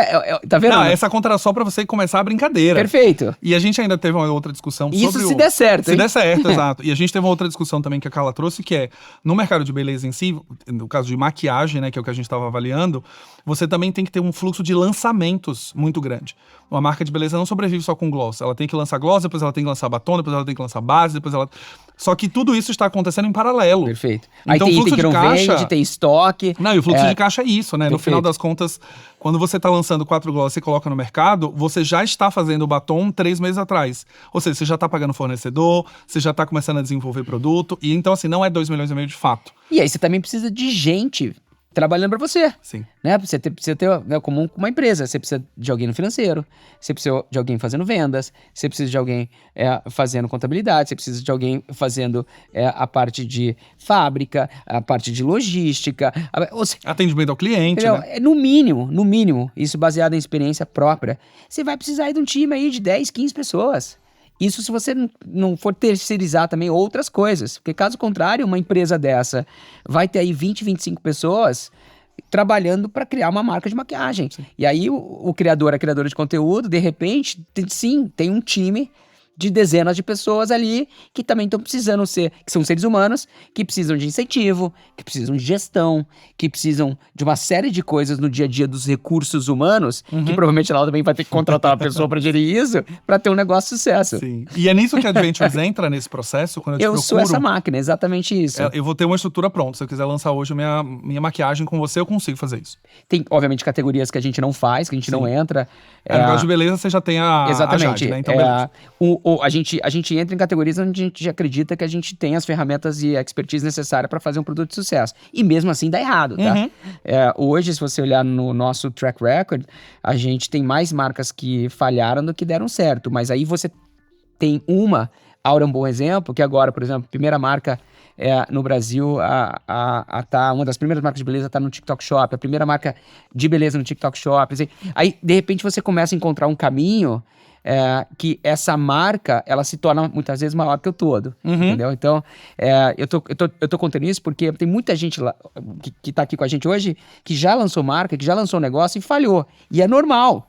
tá vendo? Não, essa conta era só para você começar a brincadeira. Perfeito. E a gente ainda teve uma outra discussão sobre isso se der certo, Se der certo, exato. E a gente teve uma outra discussão também que a Carla trouxe, que é, no mercado de beleza em si, no caso de maquiagem, né, que é o que a gente estava avaliando, você também tem que ter um fluxo de lançamentos muito grande. Uma marca de beleza não sobrevive só com gloss. Ela tem que lançar gloss, depois ela tem que lançar batom, depois ela tem que lançar base, depois ela... Só que tudo isso está acontecendo em paralelo. Perfeito. Então, aí tem fluxo item que de não caixa... vende, tem estoque. Não, e o fluxo de caixa é isso, né? Perfeito. No final das contas, quando você está lançando 4 gloss e coloca no mercado, você já está fazendo o batom 3 meses atrás. Ou seja, você já está pagando fornecedor, você já está começando a desenvolver produto. E então, assim, não é R$2,5 milhões de fato. E aí você também precisa de gente trabalhando para você. Sim. Né? Você precisa ter, né, como uma empresa, você precisa de alguém no financeiro, você precisa de alguém fazendo vendas, você precisa de alguém fazendo contabilidade, você precisa de alguém fazendo a parte de fábrica, a parte de logística. Atendimento ao cliente, né? No mínimo, isso baseado em experiência própria, você vai precisar aí de um time aí de 10, 15 pessoas. Isso se você não for terceirizar também outras coisas. Porque caso contrário, uma empresa dessa vai ter aí 20, 25 pessoas trabalhando para criar uma marca de maquiagem. Sim. E aí o criador, a criadora de conteúdo, de repente, tem um time de dezenas de pessoas ali que também estão precisando que são seres humanos, que precisam de incentivo, que precisam de gestão, que precisam de uma série de coisas no dia a dia dos recursos humanos, que provavelmente ela também vai ter que contratar uma pessoa para gerir isso, para ter um negócio de sucesso. Sim. E é nisso que a Adventures entra nesse processo, quando eu sou essa máquina, exatamente isso. Eu vou ter uma estrutura pronta. Se eu quiser lançar hoje a minha maquiagem com você, eu consigo fazer isso. Tem, obviamente, categorias que a gente não faz, que a gente não entra. No caso de beleza, você já tem a Jade, né? Então, beleza. A gente entra em categorias onde a gente acredita que a gente tem as ferramentas e a expertise necessária para fazer um produto de sucesso. E mesmo assim dá errado, tá? Hoje, se você olhar no nosso track record, a gente tem mais marcas que falharam do que deram certo. Mas aí você tem Aura é um bom exemplo, que agora, por exemplo, a primeira marca no Brasil, uma das primeiras marcas de beleza está no TikTok Shop, a primeira marca de beleza no TikTok Shop. Assim. Aí, de repente, você começa a encontrar um caminho que essa marca, ela se torna muitas vezes maior que o todo, entendeu? Então, eu tô contando isso porque tem muita gente lá, que tá aqui com a gente hoje, que já lançou marca, que já lançou negócio e falhou. E é normal.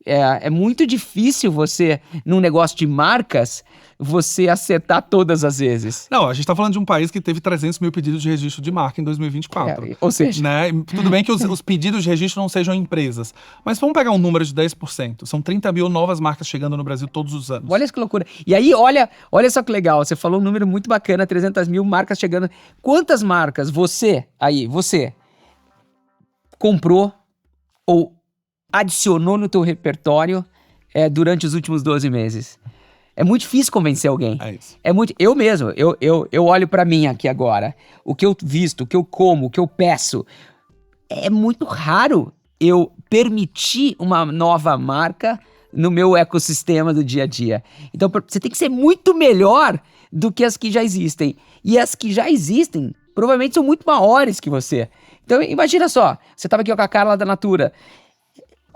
É muito difícil você, num negócio de marcas, você acertar todas as vezes. Não, a gente tá falando de um país que teve 300 mil pedidos de registro de marca em 2024. Ou seja... Né? Tudo bem que os pedidos de registro não sejam empresas, mas vamos pegar um número de 10%. São 30 mil novas marcas chegando no Brasil todos os anos. Olha que loucura. E aí, olha só que legal, você falou um número muito bacana, 300 mil marcas chegando. Quantas marcas você comprou ou adicionou no teu repertório durante os últimos 12 meses? É muito difícil convencer alguém. É isso. Eu mesmo, eu olho pra mim aqui agora, o que eu visto, o que eu como, o que eu peço. É muito raro eu permitir uma nova marca no meu ecossistema do dia a dia. Então, você tem que ser muito melhor do que as que já existem. E as que já existem, provavelmente são muito maiores que você. Então, imagina só, você tava aqui com a Carla da Natura.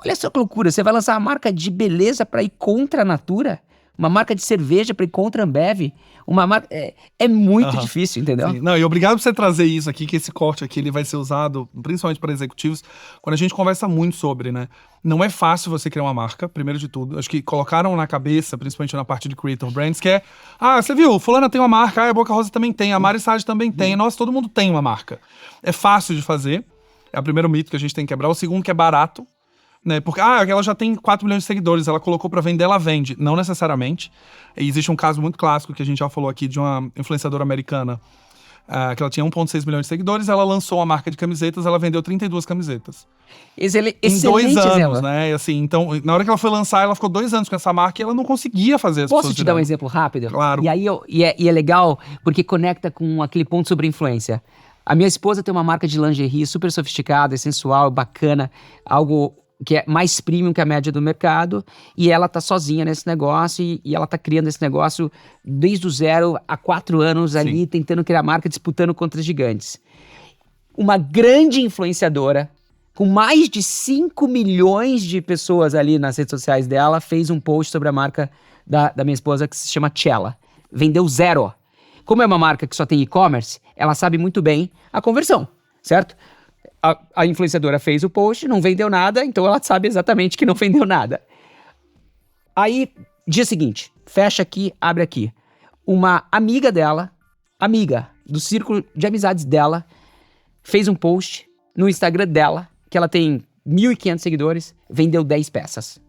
Olha só que loucura, você vai lançar uma marca de beleza pra ir contra a Natura? Uma marca de cerveja para ir contra a Ambev, uma marca... É muito difícil, entendeu? Sim. Não, e obrigado por você trazer isso aqui, que esse corte aqui ele vai ser usado principalmente para executivos, quando a gente conversa muito sobre, né? Não é fácil você criar uma marca, primeiro de tudo. Acho que colocaram na cabeça, principalmente na parte de Creator Brands, que é, você viu, fulana tem uma marca, a Boca Rosa também tem, a Mari Sage também tem, nossa, todo mundo tem uma marca. É fácil de fazer, é o primeiro mito que a gente tem que quebrar. O segundo que é barato, né? Porque, ela já tem 4 milhões de seguidores, ela colocou pra vender, ela vende. Não necessariamente. E existe um caso muito clássico que a gente já falou aqui de uma influenciadora americana, que ela tinha 1,6 milhões de seguidores, ela lançou uma marca de camisetas, ela vendeu 32 camisetas. Em 2 anos, exemplo. né? E assim, então, na hora que ela foi lançar, ela ficou 2 anos com essa marca e ela não conseguia fazer as pessoas. Posso te dar um exemplo rápido? Claro. E aí é legal porque conecta com aquele ponto sobre influência. A minha esposa tem uma marca de lingerie super sofisticada, sensual, bacana, algo que é mais premium que a média do mercado, e ela tá sozinha nesse negócio, e ela tá criando esse negócio desde o zero, há 4 anos ali, tentando criar marca, disputando contra os gigantes. Uma grande influenciadora, com mais de 5 milhões de pessoas ali nas redes sociais dela, fez um post sobre a marca da minha esposa, que se chama Cella. Vendeu 0. Como é uma marca que só tem e-commerce, ela sabe muito bem a conversão, certo? A influenciadora fez o post, não vendeu nada, então ela sabe exatamente que não vendeu nada. Aí, dia seguinte, fecha aqui, abre aqui. Uma amiga dela, amiga do círculo de amizades dela, fez um post no Instagram dela, que ela tem 1.500 seguidores, vendeu 10 peças.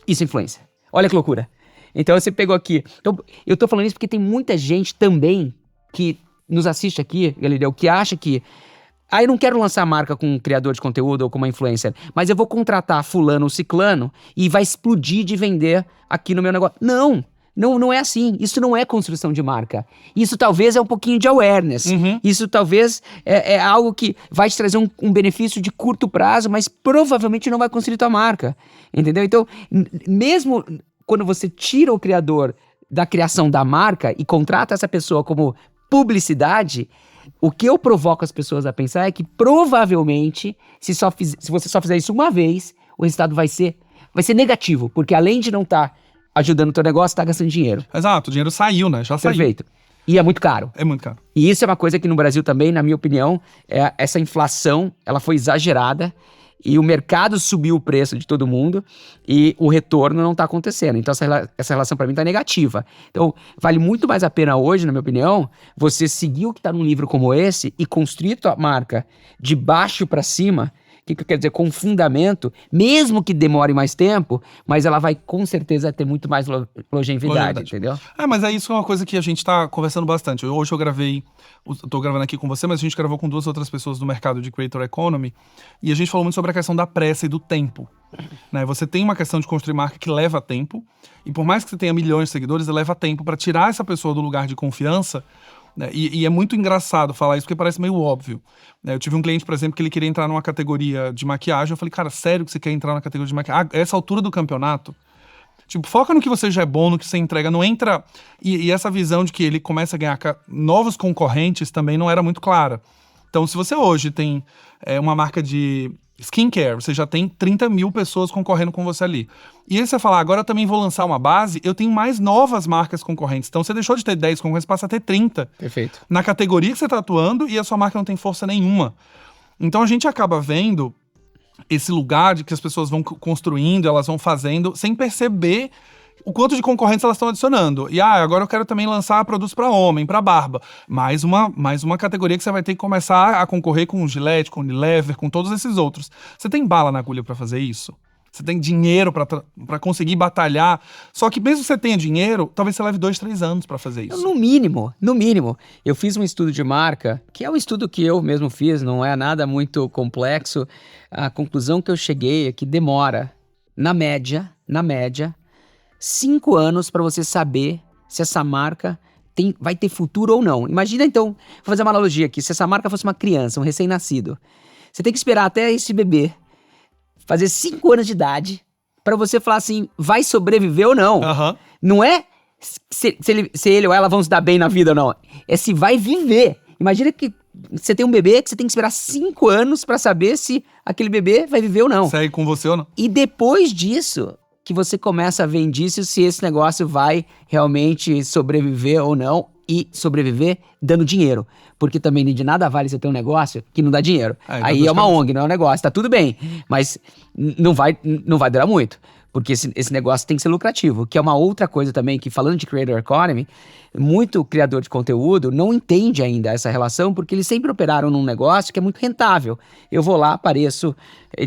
Isso é influência. Olha que loucura. Então você pegou aqui. Então, eu tô falando isso porque tem muita gente também que nos assiste aqui, Galileu, que acha que eu não quero lançar marca com um criador de conteúdo ou com uma influencer, mas eu vou contratar fulano ou ciclano e vai explodir de vender aqui no meu negócio. Não é assim. Isso não é construção de marca. Isso talvez é um pouquinho de awareness. Isso talvez é algo que vai te trazer um benefício de curto prazo, mas provavelmente não vai construir tua marca. Entendeu? Então, mesmo quando você tira o criador da criação da marca e contrata essa pessoa como publicidade, o que eu provoco as pessoas a pensar é que provavelmente, se você só fizer isso uma vez, o resultado vai ser negativo, porque além de não estar ajudando o teu negócio, tá gastando dinheiro. Exato, o dinheiro saiu, né? Já saiu. Perfeito. E é muito caro. É muito caro. E isso é uma coisa que no Brasil também, na minha opinião, essa inflação, ela foi exagerada e o mercado subiu o preço de todo mundo e o retorno não tá acontecendo. Então essa relação para mim tá negativa. Então vale muito mais a pena hoje, na minha opinião, você seguir o que tá num livro como esse e construir tua marca de baixo para cima. O que quer dizer? Com fundamento, mesmo que demore mais tempo, mas ela vai com certeza ter muito mais longevidade, entendeu? Mas isso é uma coisa que a gente tá conversando bastante. Hoje eu tô gravando aqui com você, mas a gente gravou com 2 outras pessoas do mercado de Creator Economy, e a gente falou muito sobre a questão da pressa e do tempo. Né? Você tem uma questão de construir marca que leva tempo, e por mais que você tenha milhões de seguidores, leva tempo para tirar essa pessoa do lugar de confiança. E é muito engraçado falar isso porque parece meio óbvio. Eu tive um cliente, por exemplo, que ele queria entrar numa categoria de maquiagem. Eu falei, cara, sério que você quer entrar na categoria de maquiagem? Essa altura do campeonato? Tipo, foca no que você já é bom, no que você entrega. Não entra... E essa visão de que ele começa a ganhar novos concorrentes também não era muito clara. Então, se você hoje tem uma marca de skincare, você já tem 30 mil pessoas concorrendo com você ali. E aí você fala, agora eu também vou lançar uma base, eu tenho mais novas marcas concorrentes. Então você deixou de ter 10 concorrentes, passa a ter 30. Perfeito. Na categoria que você está atuando e a sua marca não tem força nenhuma. Então a gente acaba vendo esse lugar de que as pessoas vão construindo, elas vão fazendo, sem perceber o quanto de concorrentes elas estão adicionando. E agora eu quero também lançar produtos para homem, para barba. Mais uma categoria que você vai ter que começar a concorrer com o Gillette, com o Unilever, com todos esses outros. Você tem bala na agulha para fazer isso? Você tem dinheiro para conseguir batalhar? Só que mesmo que você tenha dinheiro, talvez você leve 2, 3 anos para fazer isso. No mínimo. Eu fiz um estudo de marca, que é um estudo que eu mesmo fiz, não é nada muito complexo. A conclusão que eu cheguei é que demora, na média, 5 anos para você saber se essa marca vai ter futuro ou não. Imagina então, vou fazer uma analogia aqui, se essa marca fosse uma criança, um recém-nascido. Você tem que esperar até esse bebê fazer 5 anos de idade para você falar assim, vai sobreviver ou não. Não é se ele ou ela vão se dar bem na vida ou não. É se vai viver. Imagina que você tem um bebê que você tem que esperar 5 anos para saber se aquele bebê vai viver ou não. Segue com você ou não. E depois disso, que você começa a ver indícios se esse negócio vai realmente sobreviver ou não, e sobreviver dando dinheiro. Porque também de nada vale você ter um negócio que não dá dinheiro. Aí é uma ONG, não é um negócio, tá tudo bem. Mas não vai durar muito. Porque esse negócio tem que ser lucrativo. Que é uma outra coisa também, que falando de Creator Economy, muito criador de conteúdo não entende ainda essa relação, porque eles sempre operaram num negócio que é muito rentável. Eu vou lá, apareço,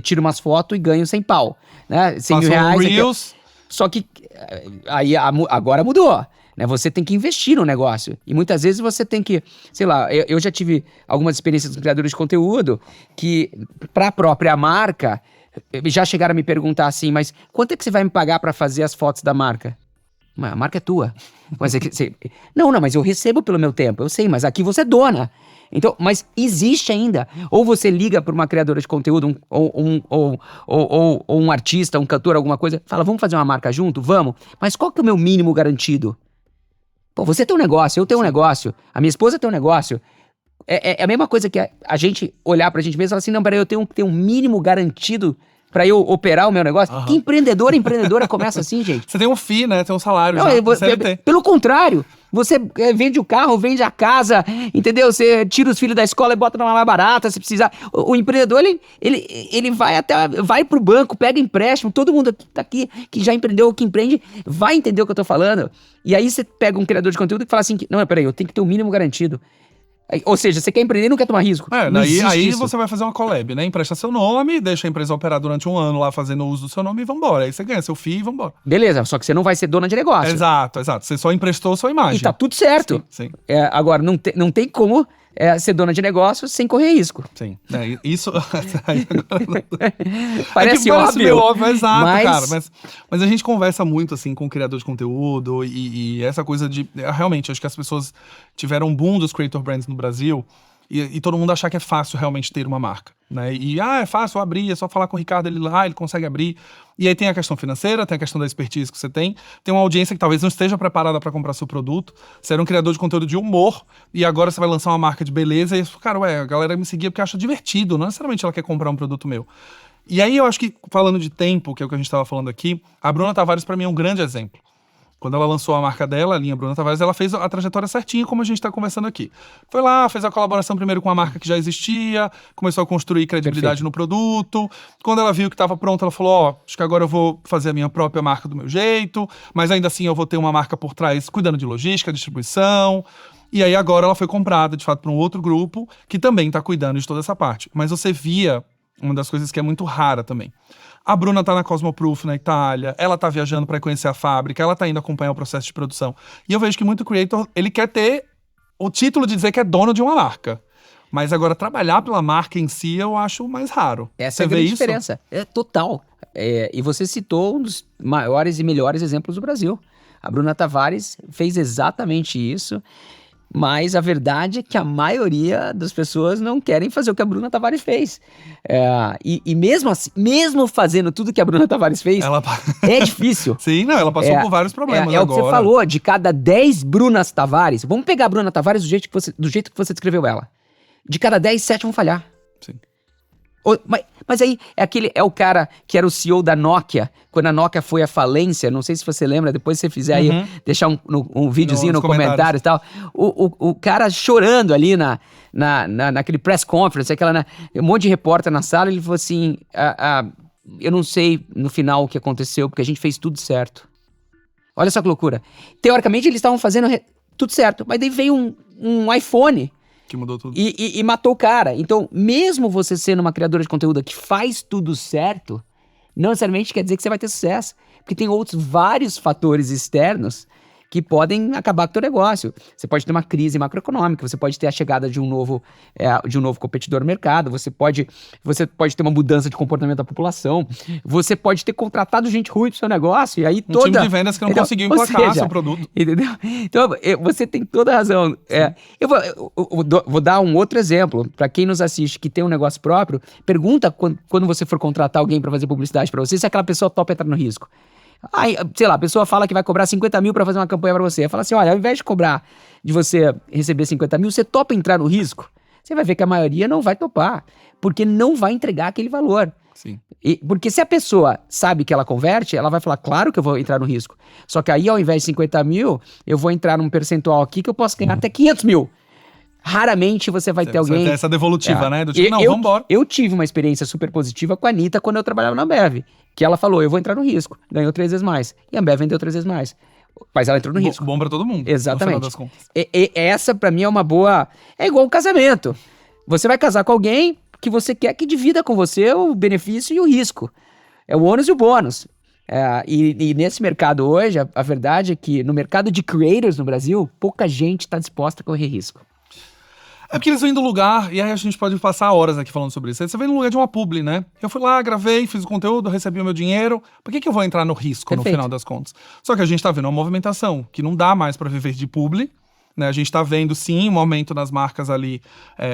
tiro umas fotos e ganho 100 pau. Né? 100 mil reais. Reels. Só que aí agora mudou. Né? Você tem que investir no negócio. E muitas vezes você tem que, sei lá, eu já tive algumas experiências com criadores de conteúdo que, para a própria marca, já chegaram a me perguntar assim, mas quanto é que você vai me pagar para fazer as fotos da marca? A marca é tua. Mas não, mas eu recebo pelo meu tempo, eu sei, mas aqui você é dona. Então, mas existe ainda. Ou você liga para uma criadora de conteúdo, ou um artista, um cantor, alguma coisa, fala, vamos fazer uma marca junto? Vamos. Mas qual que é o meu mínimo garantido? Pô, você tem um negócio, eu tenho um negócio, a minha esposa tem um negócio. É a mesma coisa que a gente olhar pra gente mesmo e falar assim, não, peraí, eu tenho que ter um mínimo garantido pra eu operar o meu negócio. Que empreendedora começa assim, gente? Você tem um FII, né? Tem um salário não, pelo contrário, você vende o carro, vende a casa, entendeu? Você tira os filhos da escola e bota numa mais barata, se precisar. O empreendedor, ele vai pro banco, pega empréstimo, todo mundo que tá aqui, que já empreendeu, que empreende, vai entender o que eu tô falando. E aí você pega um criador de conteúdo que fala assim, não, peraí, eu tenho que ter um mínimo garantido. Ou seja, você quer empreender e não quer tomar risco. Aí você vai fazer uma collab, né? Empresta seu nome, deixa a empresa operar durante um ano lá fazendo uso do seu nome e vambora. Aí você ganha seu FII e vambora. Beleza, só que você não vai ser dona de negócio. Exato. Você só emprestou sua imagem. E tá tudo certo. Sim. Agora, não tem como ser dona de negócio sem correr risco. Sim. Isso... Parece meio óbvio, exato, mas... cara. Mas a gente conversa muito, assim, com criador de conteúdo e essa coisa de... Realmente, acho que as pessoas tiveram um boom dos creator brands no Brasil e todo mundo achar que é fácil realmente ter uma marca, né? E, é fácil abrir, é só falar com o Ricardo, ele consegue abrir. E aí tem a questão financeira, tem a questão da expertise que você tem uma audiência que talvez não esteja preparada para comprar seu produto. Você era um criador de conteúdo de humor e agora você vai lançar uma marca de beleza e, cara, a galera me seguia porque acha divertido, não necessariamente ela quer comprar um produto meu. E aí eu acho que, falando de tempo, que é o que a gente estava falando aqui, a Bruna Tavares para mim é um grande exemplo. Quando ela lançou a marca dela, a linha Bruna Tavares, ela fez a trajetória certinha, como a gente está conversando aqui. Foi lá, fez a colaboração primeiro com a marca que já existia, começou a construir credibilidade no produto. Quando ela viu que estava pronto, ela falou, acho que agora eu vou fazer a minha própria marca do meu jeito, mas ainda assim eu vou ter uma marca por trás cuidando de logística, distribuição. E aí agora ela foi comprada, de fato, por um outro grupo que também está cuidando de toda essa parte. Mas você via uma das coisas que é muito rara também. A Bruna tá na Cosmoproof, na Itália, ela tá viajando para conhecer a fábrica, ela tá indo acompanhar o processo de produção. E eu vejo que muito creator, ele quer ter o título de dizer que é dono de uma marca. Mas agora, trabalhar pela marca em si, eu acho mais raro. Essa é a grande diferença. É total. E você citou um dos maiores e melhores exemplos do Brasil. A Bruna Tavares fez exatamente isso. Mas a verdade é que a maioria das pessoas não querem fazer o que a Bruna Tavares fez. E mesmo assim, mesmo fazendo tudo que a Bruna Tavares fez, é difícil. Sim, ela passou por vários problemas agora. É o que você falou, de cada 10 Brunas Tavares, vamos pegar a Bruna Tavares do jeito que você descreveu ela. De cada 10, 7 vão falhar. Sim. Mas aí é o cara que era o CEO da Nokia, quando a Nokia foi à falência, não sei se você lembra, depois se você fizer aí, deixar um videozinho no comentário e tal, o cara chorando ali naquele press conference, um monte de repórter na sala, ele falou assim, eu não sei no final o que aconteceu, porque a gente fez tudo certo. Olha só que loucura. Teoricamente eles estavam fazendo tudo certo, mas daí veio um iPhone, que mudou tudo. E matou o cara. Então, mesmo você sendo uma criadora de conteúdo que faz tudo certo, não necessariamente quer dizer que você vai ter sucesso. Porque tem outros vários fatores externos que podem acabar com o teu negócio. Você pode ter uma crise macroeconômica, você pode ter a chegada de um novo competidor no mercado, você pode ter uma mudança de comportamento da população, você pode ter contratado gente ruim pro seu negócio, e aí time de vendas que não conseguiu emplacar seu produto. Entendeu? Então, você tem toda a razão. Eu vou dar um outro exemplo. Para quem nos assiste que tem um negócio próprio, pergunta quando você for contratar alguém para fazer publicidade para você, se aquela pessoa topa entrar no risco. Aí, sei lá, a pessoa fala que vai cobrar 50 mil pra fazer uma campanha pra você. Fala assim, olha, ao invés de cobrar, de você receber 50 mil, você topa entrar no risco? Você vai ver que a maioria não vai topar, porque não vai entregar aquele valor. Sim. Porque se a pessoa sabe que ela converte, ela vai falar, claro que eu vou entrar no risco. Só que aí, ao invés de 50 mil, eu vou entrar num percentual aqui que eu posso ganhar até 500 mil. Raramente você vai ter alguém... Você vai ter essa devolutiva, né? Do tipo, eu, vambora. Eu tive uma experiência super positiva com a Anitta quando eu trabalhava na Ambev. Que ela falou, eu vou entrar no risco. Ganhou 3 vezes mais. E a Ambev vendeu 3 vezes mais. Mas ela entrou no risco. Bom pra todo mundo. Exatamente. No final das contas. Essa, pra mim, é uma boa... É igual um casamento. Você vai casar com alguém que você quer que divida com você o benefício e o risco. É o ônus e o bônus. E nesse mercado hoje, a verdade é que no mercado de creators no Brasil, pouca gente está disposta a correr risco. É porque eles vêm do lugar, e aí a gente pode passar horas aqui falando sobre isso. Você vem no lugar de uma publi, né? Eu fui lá, gravei, fiz o conteúdo, recebi o meu dinheiro. Por que eu vou entrar no risco Perfeito. no final das contas? Só que a gente tá vendo uma movimentação, que não dá mais para viver de publi. Né? A gente tá vendo, sim, um aumento nas marcas ali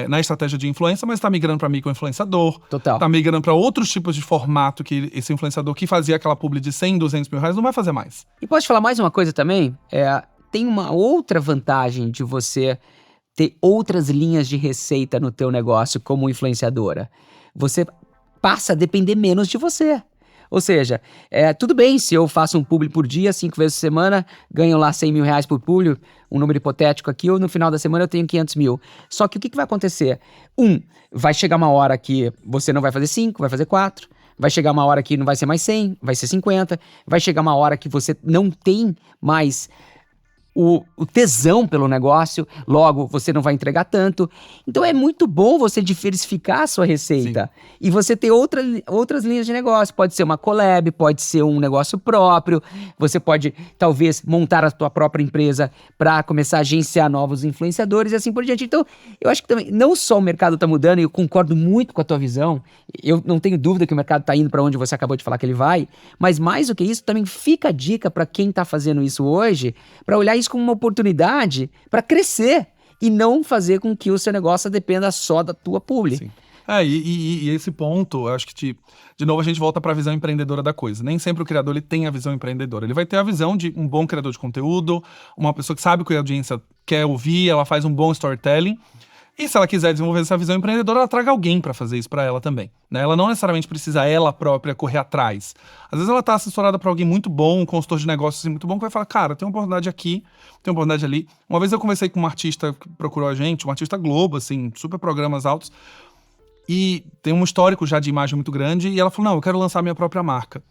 na estratégia de influência, mas tá migrando para micro-influenciador. Total. Tá migrando para outros tipos de formato que esse influenciador que fazia aquela publi de 100, 200 mil reais não vai fazer mais. E posso te falar mais uma coisa também? Tem uma outra vantagem de você ter outras linhas de receita no teu negócio como influenciadora. Você passa a depender menos de você. Ou seja, tudo bem se eu faço um publi por dia, 5 vezes por semana, ganho lá 100 mil reais por publi, um número hipotético aqui, ou no final da semana eu tenho 500 mil. Só que o que vai acontecer? Vai chegar uma hora que você não vai fazer 5, vai fazer 4. Vai chegar uma hora que não vai ser mais 100, vai ser 50. Vai chegar uma hora que você não tem mais o tesão pelo negócio, logo você não vai entregar tanto. Então é muito bom você diversificar a sua receita. Sim. E você ter outras linhas de negócio. Pode ser uma collab, pode ser um negócio próprio, você pode talvez montar a tua própria empresa para começar a agenciar novos influenciadores e assim por diante. Então eu acho que também, não só o mercado está mudando, e eu concordo muito com a tua visão, eu não tenho dúvida que o mercado está indo para onde você acabou de falar que ele vai, mas mais do que isso, também fica a dica para quem está fazendo isso hoje, para olhar isso como uma oportunidade para crescer e não fazer com que o seu negócio dependa só da tua publi. Sim. E esse ponto, eu acho que, de novo, a gente volta para a visão empreendedora da coisa. Nem sempre o criador ele tem a visão empreendedora. Ele vai ter a visão de um bom criador de conteúdo, uma pessoa que sabe o que a audiência quer ouvir, ela faz um bom storytelling. E se ela quiser desenvolver essa visão empreendedora, ela traga alguém para fazer isso para ela também. Né? Ela não necessariamente precisa ela própria correr atrás. Às vezes ela está assessorada para alguém muito bom, um consultor de negócios muito bom, que vai falar, cara, tem uma oportunidade aqui, tem uma oportunidade ali. Uma vez eu conversei com um artista que procurou a gente, um artista Globo, assim, super programas altos, e tem um histórico já de imagem muito grande, e ela falou, não, eu quero lançar minha própria marca.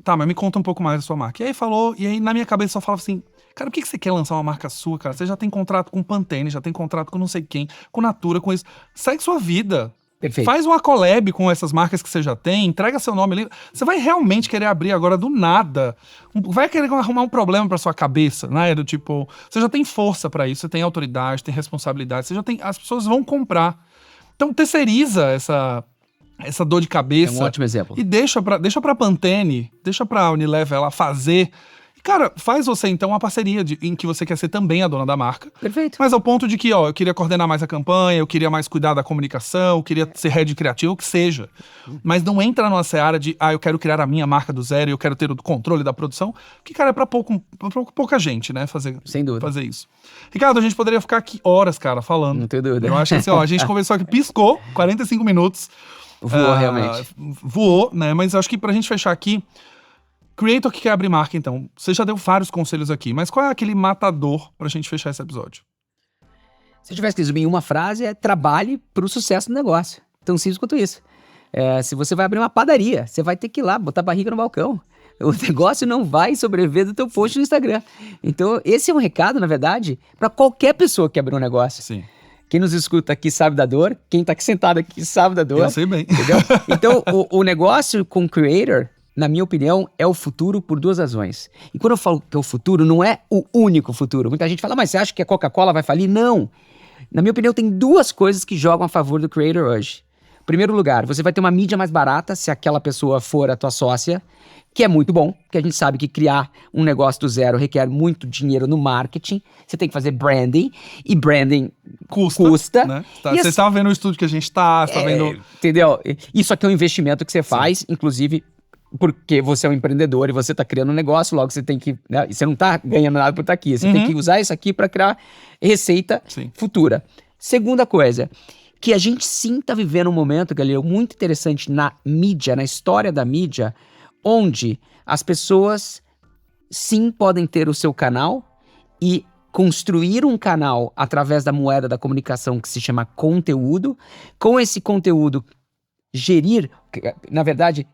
Tá, mas me conta um pouco mais da sua marca. E aí falou, e aí na minha cabeça só falava assim, cara, por que você quer lançar uma marca sua, cara? Você já tem contrato com Pantene, já tem contrato com não sei quem, com Natura, com isso. Segue sua vida. Perfeito. Faz uma collab com essas marcas que você já tem, entrega seu nome ali. Você vai realmente querer abrir agora do nada. Vai querer arrumar um problema pra sua cabeça, né? Do tipo, você já tem força pra isso, você tem autoridade, tem responsabilidade, você já tem. As pessoas vão comprar. Então terceiriza essa dor de cabeça. É um ótimo exemplo. E deixa pra Pantene, deixa pra Unilever ela fazer. Cara, faz você então uma parceria em que você quer ser também a dona da marca. Perfeito. Mas ao ponto de que, eu queria coordenar mais a campanha, eu queria mais cuidar da comunicação, eu queria ser head criativo, o que seja. Mas não entra numa seara de, eu quero criar a minha marca do zero, eu quero ter o controle da produção, que, cara, é pra pouca gente, né, Sem dúvida. fazer isso. Ricardo, a gente poderia ficar aqui horas, cara, falando. Não tenho dúvida. Eu acho que assim, a gente conversou aqui, piscou, 45 minutos. Voou, realmente. Voou, né, mas acho que pra gente fechar aqui, creator que quer abrir marca, então. Você já deu vários conselhos aqui, mas qual é aquele matador pra gente fechar esse episódio? Se eu tivesse que resumir em uma frase, trabalhe pro sucesso do negócio. Tão simples quanto isso. Se você vai abrir uma padaria, você vai ter que ir lá, botar a barriga no balcão. O negócio não vai sobreviver do teu post no Instagram. Então, esse é um recado, na verdade, pra qualquer pessoa que quer abrir um negócio. Sim. Quem nos escuta aqui sabe da dor, quem tá aqui sentado aqui sabe da dor. Eu sei bem. Entendeu? Então, o negócio com creator, na minha opinião, é o futuro por 2 razões. E quando eu falo que é o futuro, não é o único futuro. Muita gente fala, mas você acha que a Coca-Cola vai falir? Não. Na minha opinião, tem 2 coisas que jogam a favor do creator hoje. Em primeiro lugar, você vai ter uma mídia mais barata se aquela pessoa for a tua sócia, que é muito bom, porque a gente sabe que criar um negócio do zero requer muito dinheiro no marketing. Você tem que fazer branding, e branding custa. Né? Você está vendo o estúdio que a gente está vendo... Entendeu? Isso aqui é um investimento que você faz, inclusive... Porque você é um empreendedor e você está criando um negócio, logo você tem que... Né, você não está ganhando nada por estar aqui. Você tem que usar isso aqui para criar receita futura. Segunda coisa, que a gente sim tá vivendo um momento, Galileu, muito interessante na mídia, na história da mídia, onde as pessoas sim podem ter o seu canal e construir um canal através da moeda da comunicação que se chama conteúdo. Com esse conteúdo, gerir, na verdade,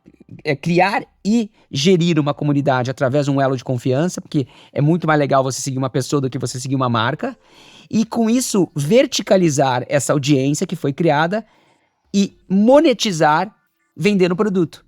criar e gerir uma comunidade através de um elo de confiança, porque é muito mais legal você seguir uma pessoa do que você seguir uma marca. E com isso, verticalizar essa audiência que foi criada e monetizar vendendo produto.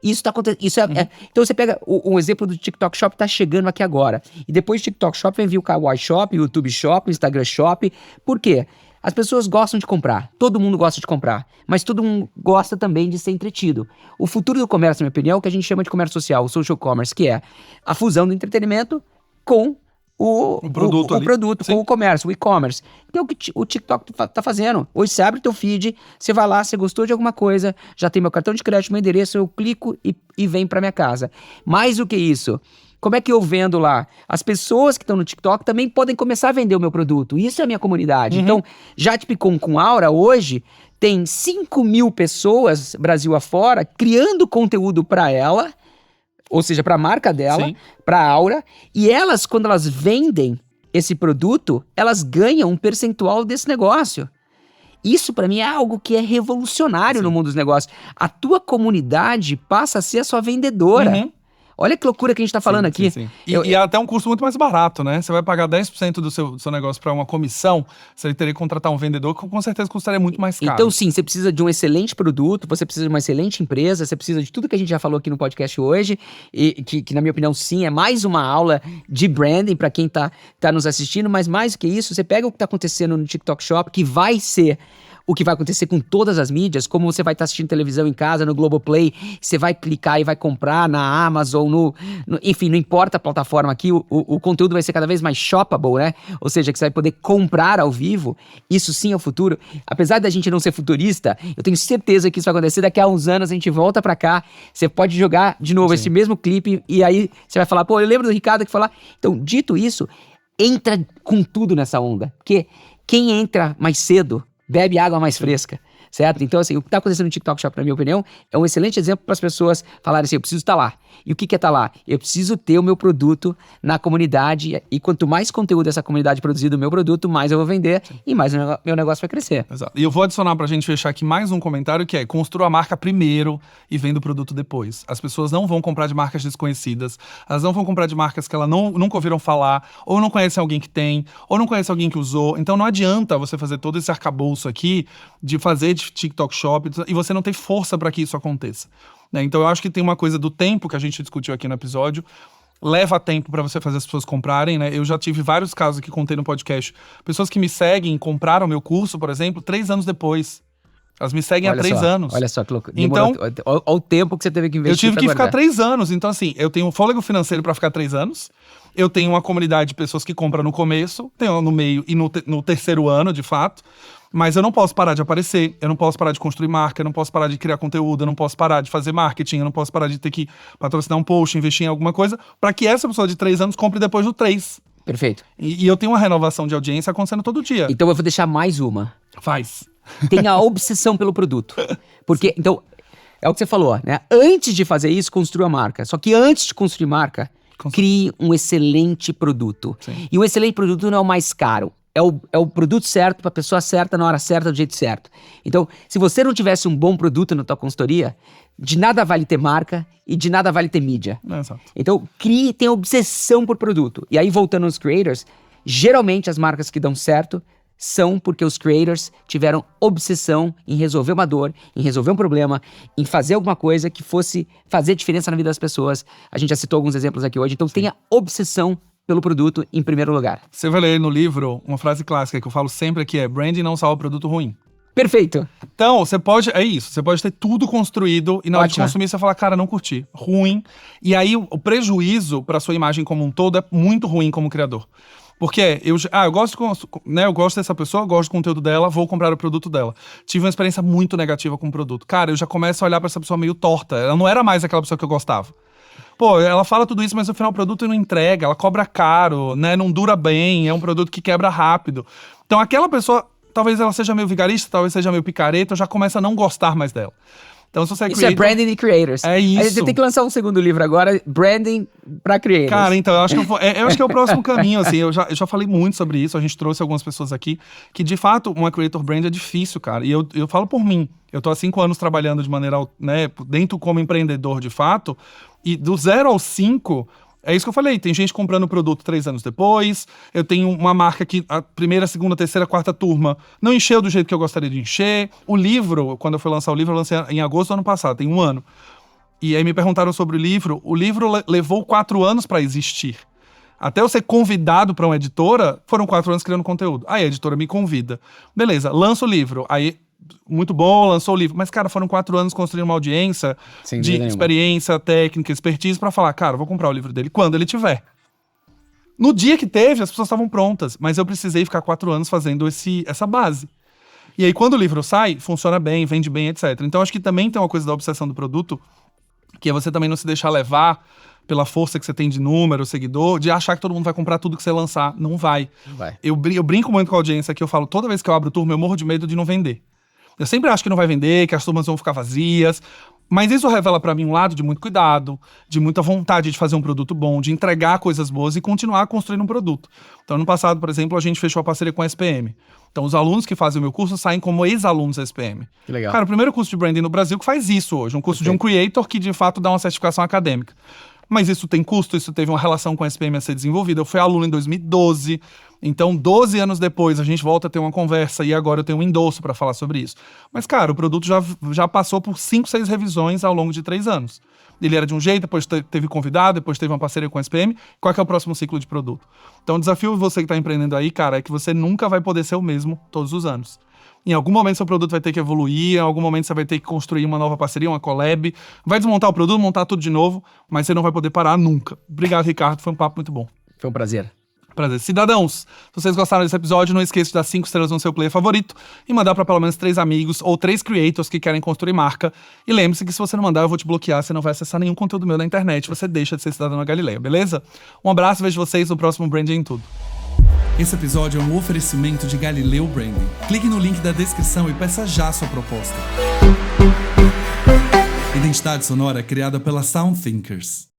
Isso tá acontecendo. Então você pega um exemplo do TikTok Shop, tá chegando aqui agora. E depois do TikTok Shop vem vir o Kawaii Shop, o YouTube Shop, o Instagram Shop. Por quê? As pessoas gostam de comprar. Todo mundo gosta de comprar. Mas todo mundo gosta também de ser entretido. O futuro do comércio, na minha opinião, é o que a gente chama de comércio social, o social commerce, que é a fusão do entretenimento com o produto com o comércio, o e-commerce. Então o que o TikTok tá fazendo. Hoje você abre teu feed, você vai lá, você gostou de alguma coisa, já tem meu cartão de crédito, meu endereço, eu clico e vem pra minha casa. Mais do que isso, como é que eu vendo lá? As pessoas que estão no TikTok também podem começar a vender o meu produto. Isso é a minha comunidade. Então, Jatpicon com Aura hoje tem 5.000 pessoas, Brasil afora, criando conteúdo pra ela, ou seja, para a marca dela, para a Aura, e elas, quando elas vendem esse produto, elas ganham um percentual desse negócio. Isso, para mim, é algo que é revolucionário no mundo dos negócios. A tua comunidade passa a ser a sua vendedora. Olha que loucura que a gente tá falando aqui. E é até um custo muito mais barato, né? Você vai pagar 10% do seu negócio para uma comissão, você teria que contratar um vendedor que com certeza custaria muito mais caro. Então sim, você precisa de um excelente produto, você precisa de uma excelente empresa, você precisa de tudo que a gente já falou aqui no podcast hoje, e que na minha opinião sim, é mais uma aula de branding para quem tá nos assistindo, mas mais do que isso, você pega o que tá acontecendo no TikTok Shop, que vai ser o que vai acontecer com todas as mídias, como você vai estar assistindo televisão em casa, no Globoplay, você vai clicar e vai comprar na Amazon, enfim, não importa a plataforma aqui, o conteúdo vai ser cada vez mais shoppable, né? Ou seja, que você vai poder comprar ao vivo. Isso sim é o futuro. Apesar da gente não ser futurista, eu tenho certeza que isso vai acontecer. Daqui a uns anos a gente volta pra cá, você pode jogar de novo esse mesmo clipe e aí você vai falar, pô, eu lembro do Ricardo que falou. Então, dito isso, entra com tudo nessa onda, porque quem entra mais cedo bebe água mais fresca, certo? Então, assim, o que está acontecendo no TikTok Shop, na minha opinião, é um excelente exemplo para as pessoas falarem assim, eu preciso estar lá. E o que é estar lá? Eu preciso ter o meu produto na comunidade, e quanto mais conteúdo essa comunidade produzir do meu produto, mais eu vou vender e mais o meu negócio vai crescer. Exato. E eu vou adicionar pra gente fechar aqui mais um comentário que é: construa a marca primeiro e venda o produto depois. As pessoas não vão comprar de marcas desconhecidas, elas não vão comprar de marcas que elas nunca ouviram falar, ou não conhecem alguém que tem, ou não conhece alguém que usou. Então não adianta você fazer todo esse arcabouço aqui de fazer de TikTok Shop e você não ter força para que isso aconteça. Né? Então eu acho que tem uma coisa do tempo que a gente discutiu aqui no episódio. Leva tempo para você fazer as pessoas comprarem, né? Eu já tive vários casos que contei no podcast. Pessoas que me seguem, compraram meu curso, por exemplo, 3 anos depois. Elas me seguem há 3 anos. Olha só que louco. Então, olha o tempo que você teve que investir. Eu tive que ficar 3 anos. Então, assim, eu tenho um fôlego financeiro para ficar 3 anos. Eu tenho uma comunidade de pessoas que compram no começo, tenho no meio e no terceiro ano, de fato. Mas eu não posso parar de aparecer, eu não posso parar de construir marca, eu não posso parar de criar conteúdo, eu não posso parar de fazer marketing, eu não posso parar de ter que patrocinar um post, investir em alguma coisa, para que essa pessoa de 3 anos compre depois do 3. Perfeito. E eu tenho uma renovação de audiência acontecendo todo dia. Então eu vou deixar mais uma. Faz. Tenha a obsessão pelo produto. Porque, então, é o que você falou, né? Antes de fazer isso, construa a marca. Só que antes de construir marca, crie um excelente produto. Sim. E um excelente produto não é o mais caro. É o produto certo para a pessoa certa, na hora certa, do jeito certo. Então, se você não tivesse um bom produto na tua consultoria, de nada vale ter marca e de nada vale ter mídia. Exato. Então, tenha obsessão por produto. E aí, voltando aos creators, geralmente as marcas que dão certo são porque os creators tiveram obsessão em resolver uma dor, em resolver um problema, em fazer alguma coisa que fosse fazer diferença na vida das pessoas. A gente já citou alguns exemplos aqui hoje. Então, tenha obsessão pelo produto em primeiro lugar. Você vai ler no livro uma frase clássica que eu falo sempre, que é: branding não salva produto ruim. Perfeito. Então, você pode ter tudo construído e na hora de consumir você fala, cara, não curti, ruim. E aí o prejuízo para sua imagem como um todo é muito ruim como criador. Porque eu gosto dessa pessoa, eu gosto do conteúdo dela, vou comprar o produto dela. Tive uma experiência muito negativa com o produto. Cara, eu já começo a olhar para essa pessoa meio torta. Ela não era mais aquela pessoa que eu gostava. Pô, ela fala tudo isso, mas no final o produto não entrega, ela cobra caro, né? Não dura bem, é um produto que quebra rápido. Então aquela pessoa talvez ela seja meio vigarista, talvez seja meio picareta, eu já começo a não gostar mais dela. Então, se você é Isso creator, é branding de creators. É isso. Aí você tem que lançar um segundo livro agora, branding pra creators. Cara, então, eu acho que é o próximo caminho, assim. Eu já falei muito sobre isso, a gente trouxe algumas pessoas aqui, que de fato, uma creator brand é difícil, cara. E eu falo por mim. Eu tô há 5 anos trabalhando de maneira, né, dentro como empreendedor, de fato. E do 0 ao 5... É isso que eu falei, tem gente comprando o produto 3 anos depois, eu tenho uma marca que a primeira, segunda, terceira, quarta turma não encheu do jeito que eu gostaria de encher. O livro, quando eu fui lançar o livro, eu lancei em agosto do ano passado, tem 1 ano. E aí me perguntaram sobre o livro levou 4 anos para existir. Até eu ser convidado para uma editora, foram 4 anos criando conteúdo. Aí a editora me convida. Beleza, lança o livro. Aí, muito bom, lançou o livro. Mas, cara, foram 4 anos construindo uma audiência de experiência, técnica, expertise pra falar, cara, vou comprar o livro dele quando ele tiver. No dia que teve, as pessoas estavam prontas, mas eu precisei ficar 4 anos fazendo essa base. E aí, quando o livro sai, funciona bem, vende bem, etc. Então, acho que também tem uma coisa da obsessão do produto, que é você também não se deixar levar pela força que você tem de número, seguidor, de achar que todo mundo vai comprar tudo que você lançar. Não vai. Não vai. Eu brinco muito com a audiência aqui, eu falo, toda vez que eu abro turma, eu morro de medo de não vender. Eu sempre acho que não vai vender, que as turmas vão ficar vazias, mas isso revela pra mim um lado de muito cuidado, de muita vontade de fazer um produto bom, de entregar coisas boas e continuar construindo um produto. Então, ano passado, por exemplo, a gente fechou a parceria com a SPM. Então, os alunos que fazem o meu curso saem como ex-alunos da SPM. Que legal. Cara, o primeiro curso de branding no Brasil que faz isso hoje, um curso de um creator que, de fato, dá uma certificação acadêmica. Mas isso tem custo, isso teve uma relação com a SPM a ser desenvolvida. Eu fui aluno em 2012, então 12 anos depois a gente volta a ter uma conversa e agora eu tenho um endosso para falar sobre isso. Mas, cara, o produto já passou por 5, 6 revisões ao longo de 3 anos. Ele era de um jeito, depois teve convidado, depois teve uma parceria com a SPM. Qual é o próximo ciclo de produto? Então, o desafio você que está empreendendo aí, cara, é que você nunca vai poder ser o mesmo todos os anos. Em algum momento seu produto vai ter que evoluir, em algum momento você vai ter que construir uma nova parceria, uma collab, vai desmontar o produto, montar tudo de novo, mas você não vai poder parar nunca. Obrigado, Ricardo, foi um papo muito bom. Foi um prazer. Prazer. Cidadãos, se vocês gostaram desse episódio, não esqueça de dar 5 estrelas no seu player favorito e mandar para pelo menos 3 amigos ou 3 creators que querem construir marca. E lembre-se que se você não mandar, eu vou te bloquear, você não vai acessar nenhum conteúdo meu na internet, você deixa de ser cidadão da Galileia, beleza? Um abraço, vejo vocês no próximo Branding em Tudo. Esse episódio é um oferecimento de Galileu Branding. Clique no link da descrição e peça já sua proposta. Identidade sonora criada pela Sound Thinkers.